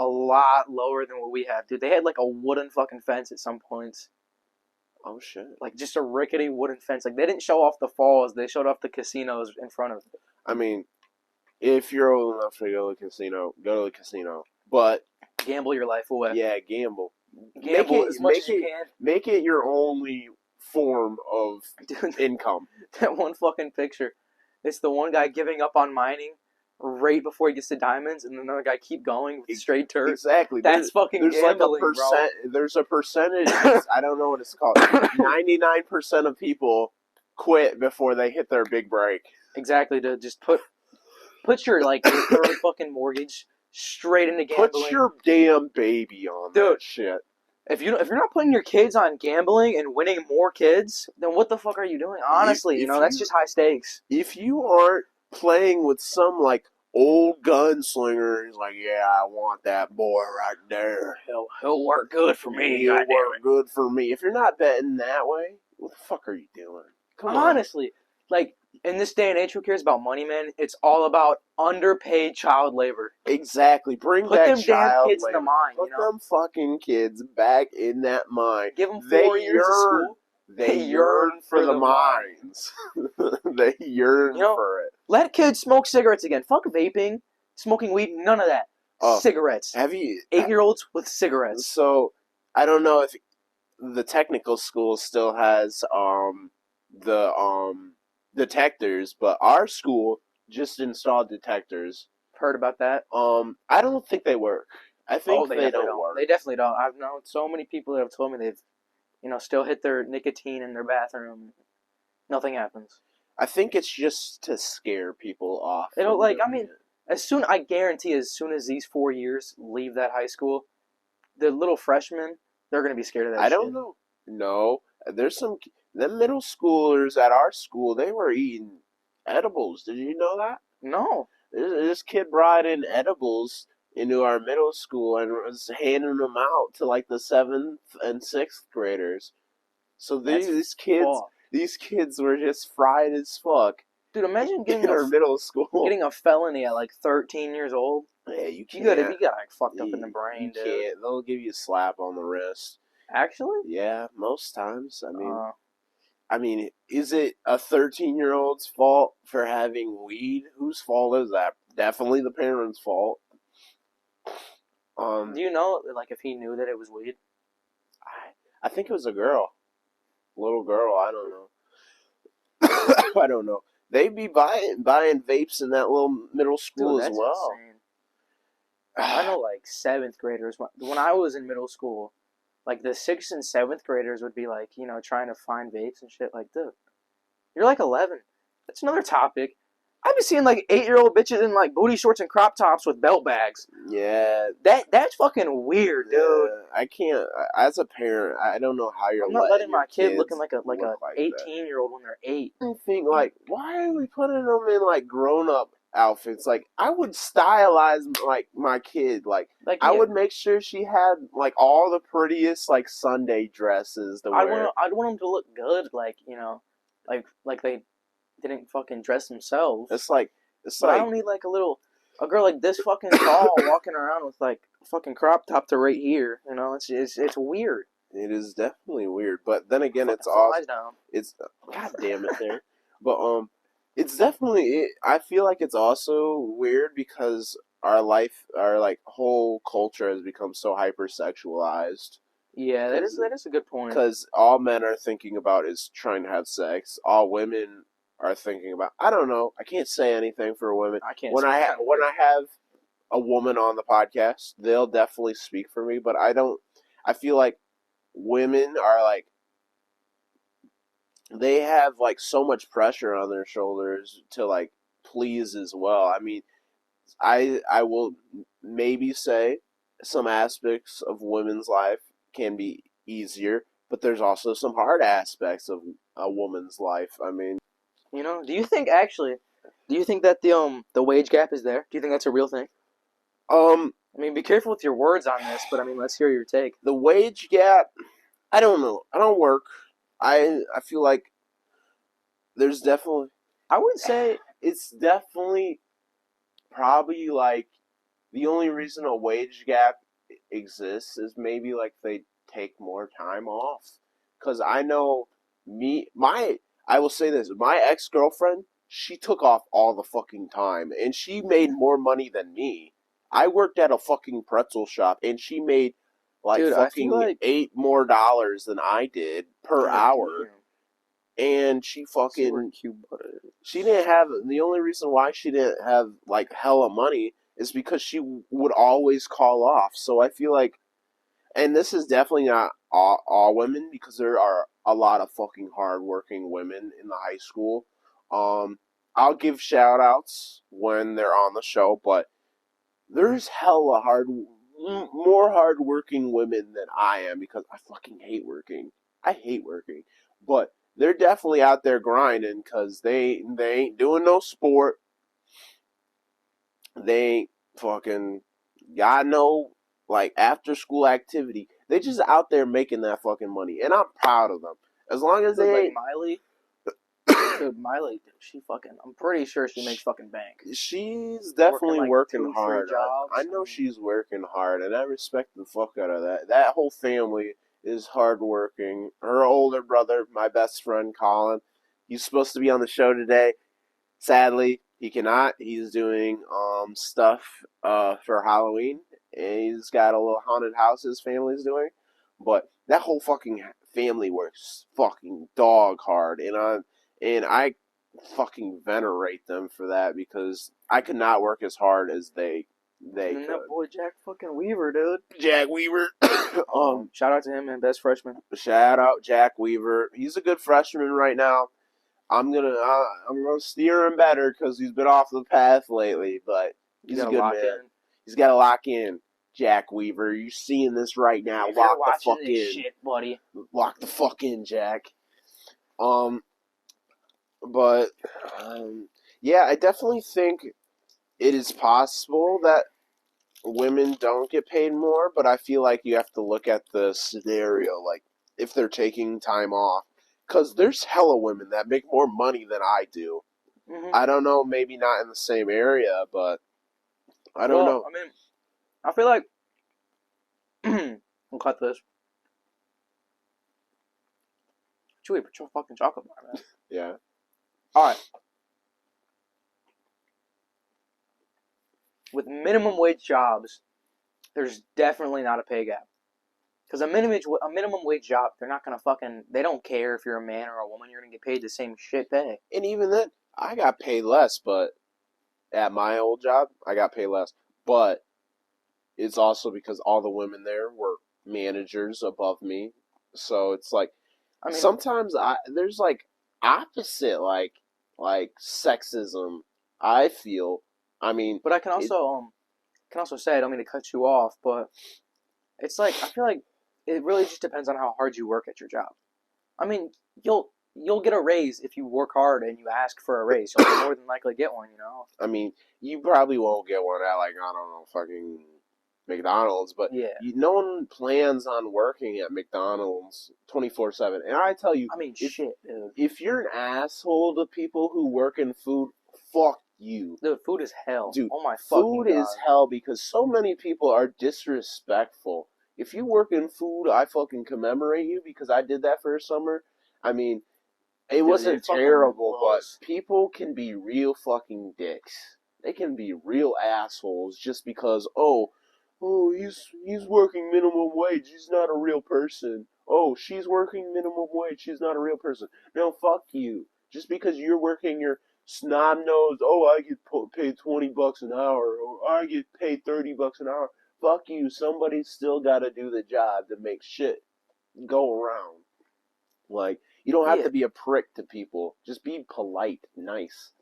a lot lower than what we have, dude. They had a wooden fucking fence at some points.
Oh shit!
Just a rickety wooden fence. They didn't show off the falls; they showed off the casinos in front of it.
I mean, if you're old enough to go to the casino, go to the casino. But
gamble your life away.
Yeah, gamble.
Gamble as much as you can.
Make it your only form of income.
That one fucking picture. It's the one guy giving up on mining right before he gets to diamonds, and another guy keep going with straight dirt.
Exactly.
That's fucking gambling, bro.
There's a percentage. I don't know what it's called. 99% of people quit before they hit their big break.
Exactly. To just put your your fucking mortgage straight into gambling.
Put your damn baby on that shit.
If you're not putting your kids on gambling and winning more kids, then what the fuck are you doing? Honestly, that's just high stakes.
If you aren't playing with some old gunslinger, he's like, yeah, I want that boy right there.
He'll work good for me.
He'll work good for me. If you're not betting that way, what the fuck are you doing? Come on.
Honestly, in this day and age, who cares about money, man? It's all about underpaid child labor.
Exactly. Put
them
child
damn kids
labor.
in the mine.
Put them fucking kids back in that mine.
Give them 4 years of school.
They yearn for the mines. They yearn for it.
Let kids smoke cigarettes again. Fuck vaping, smoking weed, none of that. Cigarettes.
Have you
8-year-olds with cigarettes?
So I don't know if the technical school still has the detectors, but our school just installed detectors.
Heard about that?
I don't think they work. I think
they
don't work.
They definitely don't. I've known so many people that have told me they've, still hit their nicotine in their bathroom. Nothing happens.
I think it's just to scare people off.
I guarantee as soon as these 4 years leave that high school, the little freshmen, they're going to be scared of that shit.
I don't know. No. There's them middle schoolers at our school, they were eating edibles. Did you know that?
No.
This kid brought in edibles into our middle school and was handing them out to the 7th and 6th graders. So these kids were just fried as fuck.
Dude, imagine getting
our middle school,
getting a felony at 13 years old.
Yeah, you can't.
You got fucked up in the brain,
you
dude.
Can't. They'll give you a slap on the wrist.
Actually?
Yeah, most times. I mean, I mean, is it a 13-year-old's fault for having weed? Whose fault is that? Definitely the parents' fault.
Do you know, like, if he knew that it was weed?
I think it was a girl, little girl. I don't know. I don't know. They be buying vapes in that little middle school
Dude,
as
that's
well.
insane. I know, like, 7th graders. When I was in middle school, like, the 6th and 7th graders would be, like, trying to find vapes and shit. Like, dude, you're, like, 11. That's another topic. I've been seeing, like, 8-year-old bitches in, like, booty shorts and crop tops with belt bags.
Yeah,
That's fucking weird, dude.
I can't. As a parent, I don't know how you're
I'm not letting
your
my kid
kids
looking like a
look like that.
18-year-old when they're 8.
I think, like, why are we putting them in like grown up outfits? Like, I would stylize like my kid. Like, I would make sure she had like all the prettiest like Sunday dresses to wear.
I'd want them to look good, like like they didn't fucking dress themselves.
It's like
I don't need like a girl like this fucking tall walking around with like fucking crop top to right here. It's weird.
It is definitely weird, but then again, it's
also
awesome. It's god damn it there, but it's definitely. I feel like it's also weird because our like whole culture has become so hypersexualized.
Yeah, that is a good point.
Because all men are thinking about is trying to have sex. All women are thinking about. I don't know. I can't say anything for women.
I can't.
When I have a woman on the podcast, they'll definitely speak for me. But I don't. I feel like women are like they have like so much pressure on their shoulders to like please as well. I mean, I will maybe say some aspects of women's life can be easier, but there's also some hard aspects of a woman's life. I mean,
do you think that the wage gap is there? Do you think that's a real thing? I mean, be careful with your words on this, but I mean, let's hear your take.
The wage gap, I don't know. I don't work. I feel like there's definitely.
I would say
it's definitely probably like the only reason a wage gap exists is maybe like they take more time off. Because I know I will say this, my ex girlfriend, she took off all the fucking time and she made more money than me. I worked at a fucking pretzel shop and she made like fucking $8 more than I did per hour. And she fucking she didn't have the only reason why she didn't have like hella money is because she would always call off. So I feel like, and this is definitely not all women because there are a lot of fucking hardworking women in the high school. I'll give shout outs when they're on the show, but there's hella more hardworking women than I am because I fucking hate working. I hate working, but they're definitely out there grinding because they ain't doing no sport. They ain't fucking got no like after school activity. They just out there making that fucking money, and I'm proud of them. As long as they
like Miley. Dude, Miley, she fucking. I'm pretty sure she makes fucking bank.
She's definitely working hard. I know she's working hard, and I respect the fuck out of that. That whole family is hardworking. Her older brother, my best friend Colin, he's supposed to be on the show today. Sadly, he cannot. He's doing stuff for Halloween, and he's got a little haunted house his family's doing. But that whole fucking family works fucking dog hard, and I fucking venerate them for that because I could not work as hard as they could.
That boy Jack fucking Weaver, dude.
Jack Weaver.
Shout out to him, man. Best freshman.
Shout out Jack Weaver. He's a good freshman right now. I'm gonna steer him better because he's been off the path lately. But he's a good man. He's got to lock in. Jack Weaver, you're seeing this right now. Lock the fuck in,
shit, buddy.
Lock the fuck in, Jack. But yeah, I definitely think it is possible that women don't get paid more, but I feel like you have to look at the scenario, like if they're taking time off, because there's hella women that make more money than I do. Mm-hmm. I don't know, maybe not in the same area, but I don't know.
I mean, I feel like we'll cut this. Chewy, put your fucking chocolate bar, man.
Yeah.
All right. With minimum wage jobs, there's definitely not a pay gap. Because a minimum wage job, they're not gonna they don't care if you're a man or a woman, you're gonna get paid the same shit pay.
And even then, I got paid less, but at my old job, I got paid less. But it's also because all the women there were managers above me. So it's like, I mean, sometimes there's like opposite like sexism, I feel. I mean,
but I can also say, I don't mean to cut you off, but it's like, I feel like it really just depends on how hard you work at your job. I mean, you'll get a raise if you work hard and you ask for a raise. You'll more than likely get one, you know?
I mean, you probably won't get one at, like, I don't know, fucking McDonald's, but
yeah.
No one plans on working at McDonald's 24/7. And I tell you,
I mean, shit, dude.
If you're an asshole to people who work in food, fuck you.
Dude, food is hell.
Dude,
oh my fucking
food
God.
is hell because so many people are disrespectful. If you work in food, I fucking commemorate you because I did that for a summer. I mean, it wasn't terrible, but people can be real fucking dicks. They can be real assholes just because, he's working minimum wage. He's not a real person. Oh, she's working minimum wage. She's not a real person. No, fuck you. Just because you're working your snob nose, I get paid $20 an hour, or I get paid $30 an hour. Fuck you. Somebody's still got to do the job to make shit go around. Like, you don't have to be a prick to people. Just be polite, nice.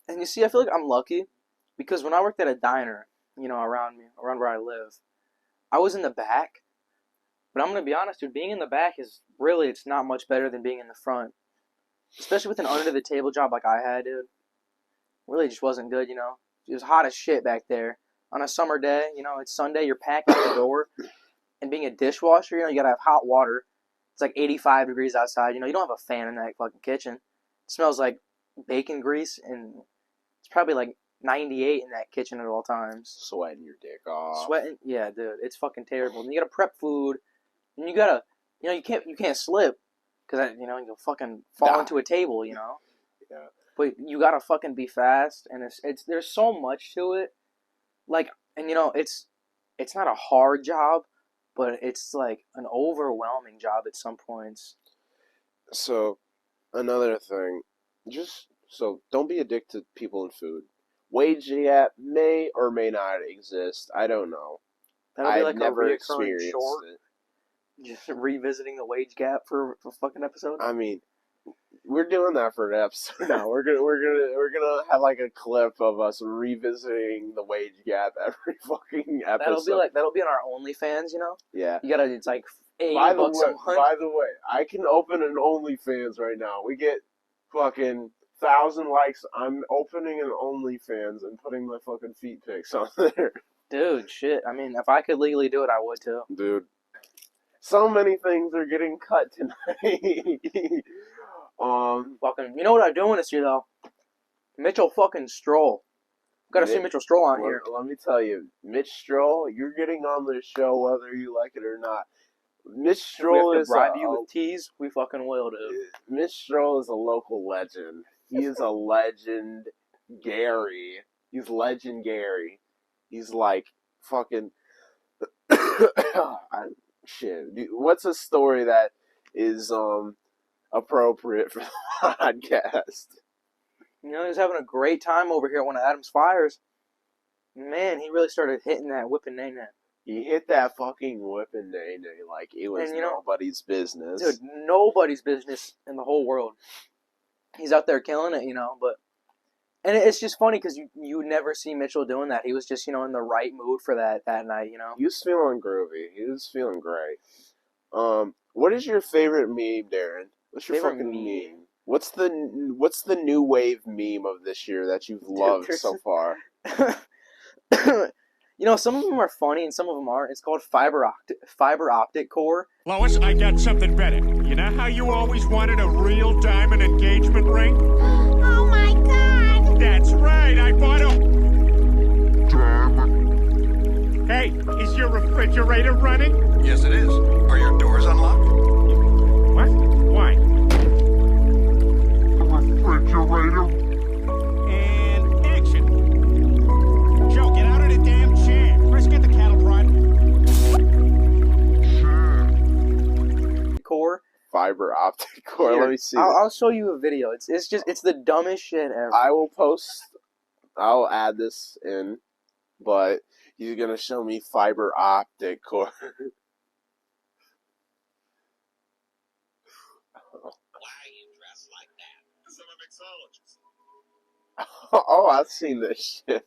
And you see, I feel like I'm lucky because when I worked at a diner, you know, around where I live, I was in the back. But I'm going to be honest, dude, being in the back it's not much better than being in the front. Especially with an under-the-table job like I had, dude. Really just wasn't good, you know. It was hot as shit back there. On a summer day, you know, it's Sunday, you're packed out the door. And being a dishwasher, you know, you got to have hot water. It's like 85 degrees outside. You know, you don't have a fan in that fucking kitchen. It smells like bacon grease, and it's probably like 98 in that kitchen at all times.
Sweating your dick off.
Sweating? Yeah, dude. It's fucking terrible. And you got to prep food. And you got to, you know, you can't slip. Because, you know, you'll fucking fall into a table, you know?
Yeah.
But you gotta fucking be fast, and there's so much to it. Like, and you know, it's not a hard job, but it's like an overwhelming job at some points.
So, another thing, don't be a dick to people in food. Wage gap may or may not exist. I don't know.
I've never
experienced it.
Just revisiting the wage gap for a fucking episode.
I mean, we're doing that for an episode now. We're gonna have like a clip of us revisiting the wage gap every fucking episode.
That'll be on our OnlyFans, you know.
Yeah.
It's like $8
by
a month.
By the way, I can open an OnlyFans right now. We get fucking 1,000 likes. I'm opening an OnlyFans and putting my fucking feet pics on there.
Dude, shit. I mean, if I could legally do it, I would too.
Dude. So many things are getting cut tonight.
You know what I'm doing this year though? Mitchell fucking Stroll. Gotta see Mitchell Stroll on here.
Let me tell you, Mitch Stroll, you're getting on this show whether you like it or not. Mitch Stroll
is bribe you with teas, we fucking will, dude.
Mitch Stroll is a local legend. He is a legend, Gary. He's legend Gary. He's like fucking. Shit, dude, what's a story that is appropriate for the podcast?
You know, he was having a great time over here at one of Adam's fires. Man, he really started hitting that whipping nay.
He hit that fucking whipping nay like it was nobody's business.
Dude, nobody's business in the whole world. He's out there killing it, you know, and it's just funny because you never see Mitchell doing that. He was just, you know, in the right mood for that night, you know.
He was feeling groovy. He was feeling great. What is your favorite meme, Darren? What's your fucking meme? What's the new wave meme of this year that you've loved so far?
You know, some of them are funny and some of them aren't. It's called fiber optic core.
Lois, I got something better. You know how you always wanted a real diamond engagement ring?
Oh my God!
That's right, I bought a... Hey, is your refrigerator running?
Yes, it is. Are your doors unlocked?
What? Why? refrigerator. And action. Joe, get out of the damn chair. Chris, get the cattle prod.
Core.
Fiber optic cord.
Here,
Let me see.
I'll show you a video. It's the dumbest shit ever.
I'll add this in, but you're gonna show me fiber optic cord. Oh, I've seen this shit.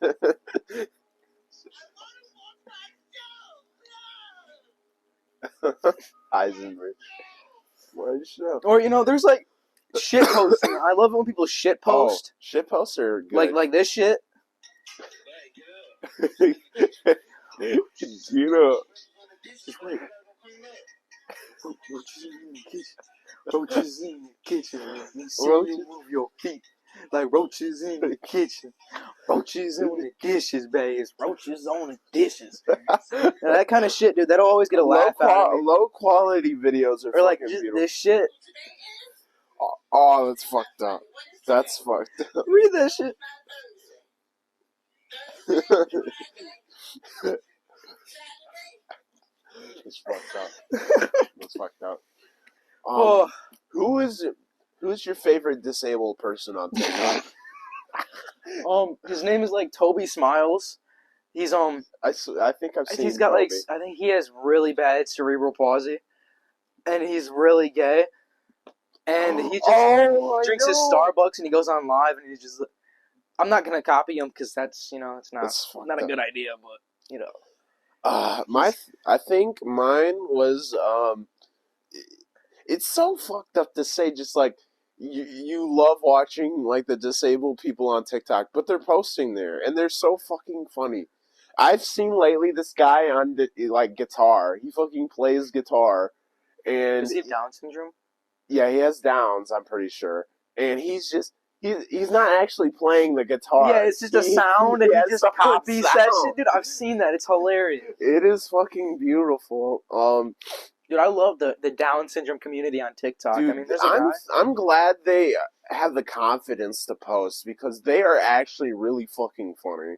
Eisenberg. What show?
Or there's like shit posting. I love it when people shit post.
Oh, shit posts are good.
Like this shit.
You know.
Roaches in the kitchen. You see you move your feet like roaches in the kitchen. Roaches on the dishes, babe. Roaches on the dishes. Now, that kind of shit, dude. That'll always get a laugh out of me.
Low quality videos are
or like
fucking
just
beautiful.
this shit.
Oh, that's fucked up. That's fucked up.
Read that shit.
It's fucked up. That's fucked up.
Oh.
Who's your favorite disabled person on TikTok?
His name is like Toby Smiles. He's
I think I've seen.
he's got
Toby.
like I think he has really bad cerebral palsy, and he's really gay, and he just drinks his Starbucks and he goes on live and he's just. I'm not gonna copy him because that's it's not a good idea, but
I think mine was it's so fucked up to say just like you love watching like the disabled people on TikTok, but they're posting there and they're so fucking funny. I've seen lately this guy on like guitar. He fucking plays guitar, and
does he have Down syndrome?
Yeah, he has Downs. I'm pretty sure, and he's just. He's not actually playing the guitar.
Yeah, it's just a sound, and he just copies that shit. Dude, I've seen that. It's hilarious.
It is fucking beautiful.
Dude, I love the Down syndrome community on TikTok.
Dude,
I mean, there's a guy.
I'm glad they have the confidence to post because they are actually really fucking funny.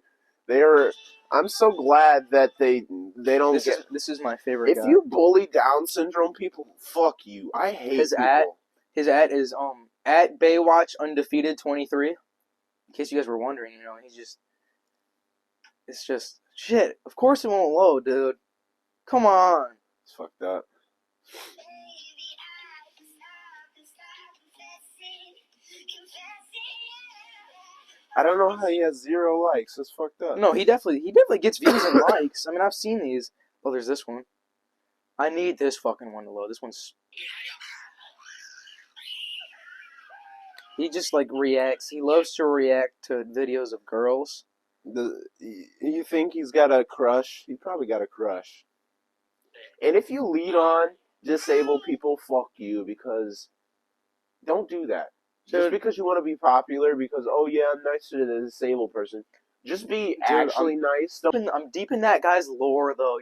I'm so glad that they don't get.
This is my favorite.
If you bully Down syndrome people, fuck you. I hate
his
people.
His ad is at Baywatch Undefeated 23. In case you guys were wondering, it's just shit. Of course it won't load, dude. Come on.
It's fucked up. I don't know how he has 0 likes. It's fucked up.
No, he definitely gets views and likes. I mean, I've seen these. Oh, there's this one. I need this fucking one to load. This one's. He just like reacts. He loves to react to videos of girls.
You think he's got a crush? He probably got a crush. And if you lead on disabled people, fuck you, because don't do that. Just because you want to be popular, because I'm nice to the disabled person. Just be actually nice.
I'm deep in that guy's lore, though.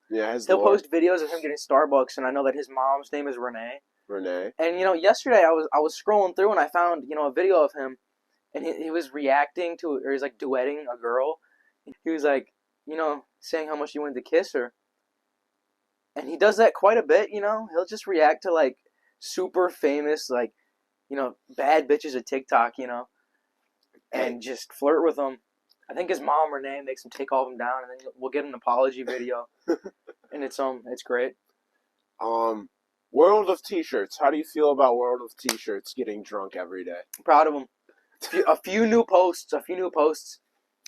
Yeah,
he'll post videos of him getting Starbucks, and I know that his mom's name is Renee. And yesterday I was scrolling through and I found a video of him, and he was reacting to, or he's like duetting a girl. He was like saying how much he wanted to kiss her, and he does that quite a bit. He'll just react to like super famous like bad bitches at TikTok, and just flirt with them. I think his mom Renee makes him take all of them down, and then we'll get an apology video, and it's great.
World of T-shirts. How do you feel about World of T-shirts getting drunk every day?
I'm proud of him. A few new posts.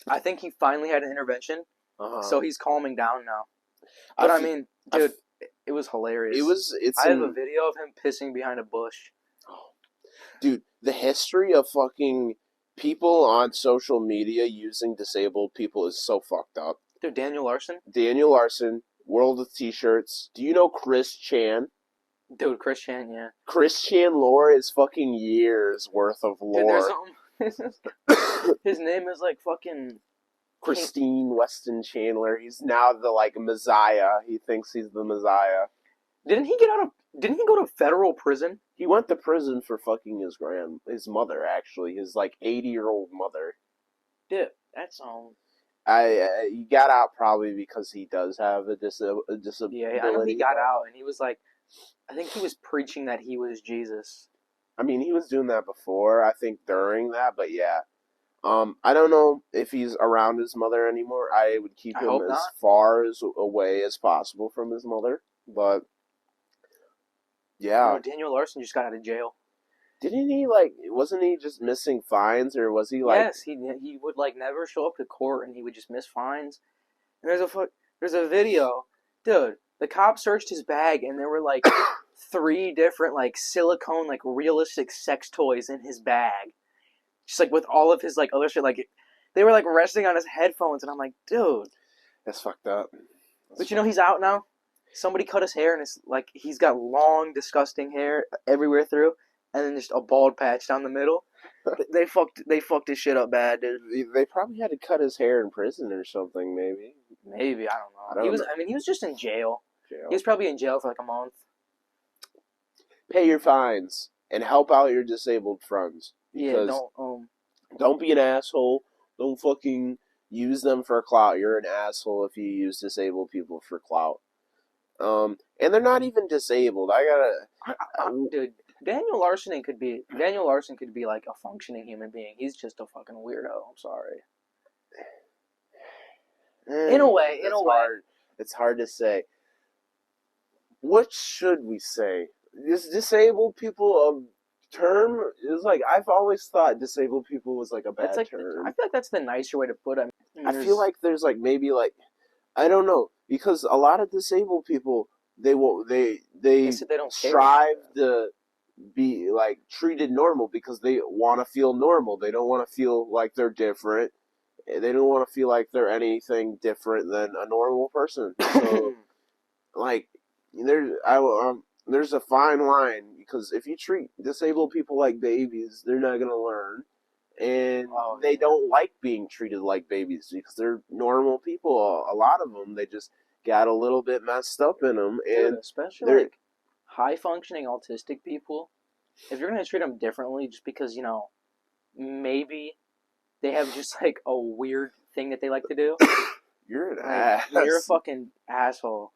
I think he finally had an intervention, so he's calming down now. But I mean, dude, it was hilarious. I have a video of him pissing behind a bush.
Dude, the history of fucking people on social media using disabled people is so fucked up.
Dude, Daniel Larson,
World of T-shirts. Do you know Chris Chan?
Dude, Chris Chan, yeah.
Chris Chan lore is fucking years worth of lore.
Dude, his name is like fucking
Christine Weston Chandler. He's now the like Messiah. He thinks he's the Messiah.
Didn't he get out of Didn't he go to federal prison?
He went to prison for fucking his mother, actually, his like 80-year-old mother.
Dude, that's
He got out probably because he does have a disability.
Yeah, I know he got out, and he was like, I think he was preaching that he was Jesus.
I mean, he was doing that before, I think during that, but yeah. I don't know if he's around his mother anymore. I would keep him as far away as possible from his mother, but yeah.
Daniel Larson just got out of jail.
Didn't he wasn't he just missing fines, or was he
Yes, he would like never show up to court, and he would just miss fines. And there's a video, dude. The cop searched his bag, and there were like 3 different like silicone like realistic sex toys in his bag, just like with all of his like other shit. Like they were like resting on his headphones, and I'm like, dude,
that's fucked up.
But you know he's out now. Somebody cut his hair, and it's like he's got long, disgusting hair everywhere through, and then just a bald patch down the middle. They fucked his shit up bad, dude.
They probably had to cut his hair in prison or something, maybe.
Maybe, I don't know. He was just in jail. He was probably in jail for like a month.
Pay your fines and help out your disabled friends.
Yeah,
don't be an asshole. Don't fucking use them for clout. You're an asshole if you use disabled people for clout. And they're not even disabled.
Dude, Daniel Larson could be like a functioning human being. He's just a fucking weirdo. I'm sorry. In a way.
It's hard to say. What should we say? Is disabled people a term? It's like I've always thought disabled people was like a bad term.
I feel like that's the nicer way to put it.
I feel like there's like maybe like I don't know, because a lot of disabled people they don't strive to be like treated normal because they want to feel normal. They don't want to feel like they're different. They don't want to feel like they're anything different than a normal person. So, like, there's a fine line, because if you treat disabled people like babies, they're not gonna learn, and they don't like being treated like babies because they're normal people. A lot of them, they just got a little bit messed up in them, and
especially like high functioning autistic people. If you're gonna treat them differently, just because maybe they have just like a weird thing that they like to do,
you're an ass.
You're a fucking asshole.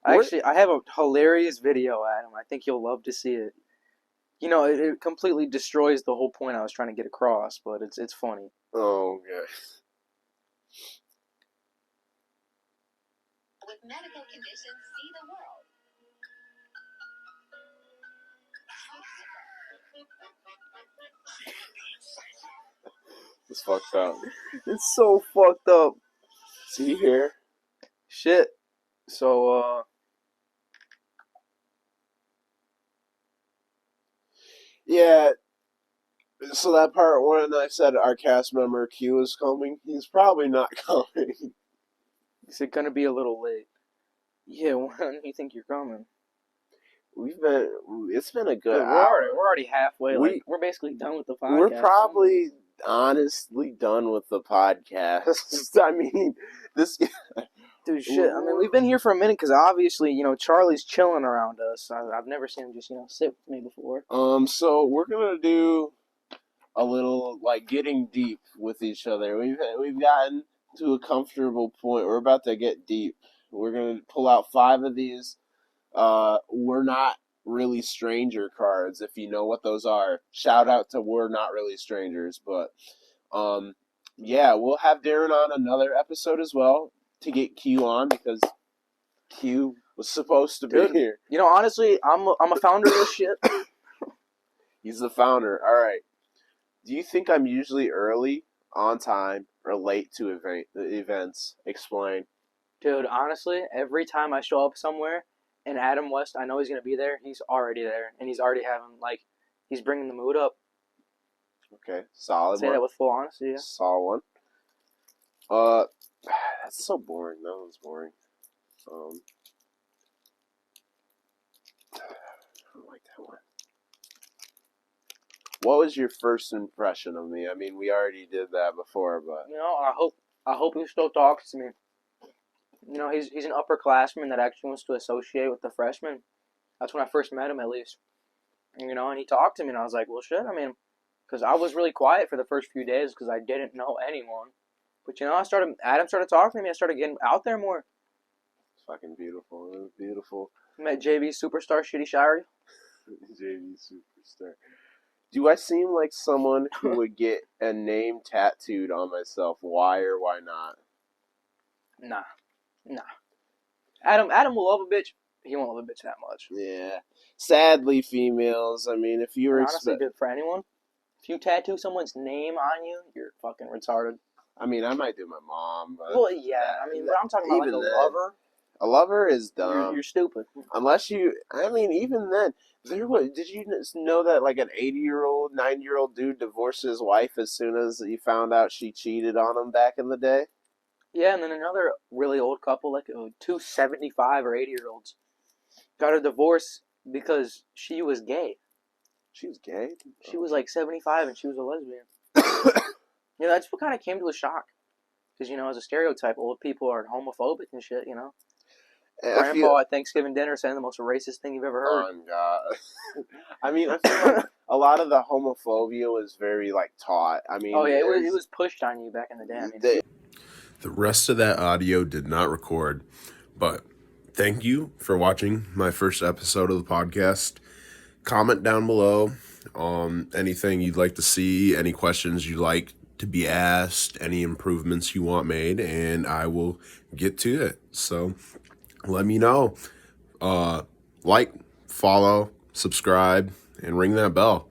Actually, I have a hilarious video, Adam. I think you'll love to see it. It completely destroys the whole point I was trying to get across, but it's funny.
Oh, okay.
With medical conditions, see the world.
It's fucked up.
It's so fucked up.
See here?
Shit. So,
yeah. So that part when I said our cast member Q is coming, he's probably not coming.
Is it gonna be a little late? Yeah, when do you think you're coming?
It's been a good
Dude,
hour.
We're already halfway. We're basically done with the podcast.
We're probably honestly done with the podcast. I mean, this...
Dude, shit. I mean, we've been here for a minute because obviously, Charlie's chilling around us. I've never seen him just, sit with me before.
So we're gonna do a little like getting deep with each other. We've gotten to a comfortable point. We're about to get deep. We're gonna pull out 5 of these. We're not really stranger cards, if you know what those are. Shout out to We're Not Really Strangers, but yeah, we'll have Darryn on another episode as well to get Q on, because Q was supposed to be here.
Honestly, I'm a founder of this shit.
He's the founder. All right. Do you think I'm usually early, on time, or late to events? Explain.
Dude, honestly, every time I show up somewhere and Adam West, I know he's going to be there, he's already there. And he's already having, he's bringing the mood up.
Okay, solid.
Say that with full honesty, yeah.
Solid one. That's so boring. That one's boring. I don't like that one. What was your first impression of me? I mean, we already did that before, but
I hope he still talks to me. He's an upperclassman that actually wants to associate with the freshmen. That's when I first met him, at least. You know, and he talked to me, and I was like, well, shit, I mean, because I was really quiet for the first few days because I didn't know anyone. But, you know, Adam started talking to me. I started getting out there more.
It's fucking beautiful. It was beautiful.
Met JB Superstar Shitty Shirey.
JV Superstar. Do I seem like someone who would get a name tattooed on myself? Why or why not?
Nah. Adam will love a bitch. He won't love a bitch that much.
Yeah. Sadly, females, I mean, if you were...
Honestly, dude, for anyone, if you tattoo someone's name on you, you're fucking retarded.
I mean, I might do my mom, but...
Well, yeah, I mean, but I'm talking about like a lover.
A lover is dumb.
You're stupid.
Unless you... I mean, even then, did you know that like an 80-year-old, 90-year-old dude divorced his wife as soon as he found out she cheated on him back in the day?
Yeah, and then another really old couple, like two 75 or 80-year-olds, got a divorce because she was gay.
She was gay?
She was like 75 and she was a lesbian. You know, that's what kind of came to a shock. Because, you know, as a stereotype, old people are homophobic and shit, you know. Grandpa at Thanksgiving dinner saying the most racist thing you've ever heard.
Oh, God. I mean, I feel like a lot of the homophobia was very, like, taught. I mean...
Oh, yeah, it was pushed on you back in the day. I mean,
the rest of that audio did not record, but thank you for watching my first episode of the podcast. Comment down below on anything you'd like to see, any questions you'd like to be asked, any improvements you want made, and I will get to it. So let me know. Like, follow, subscribe, and ring that bell.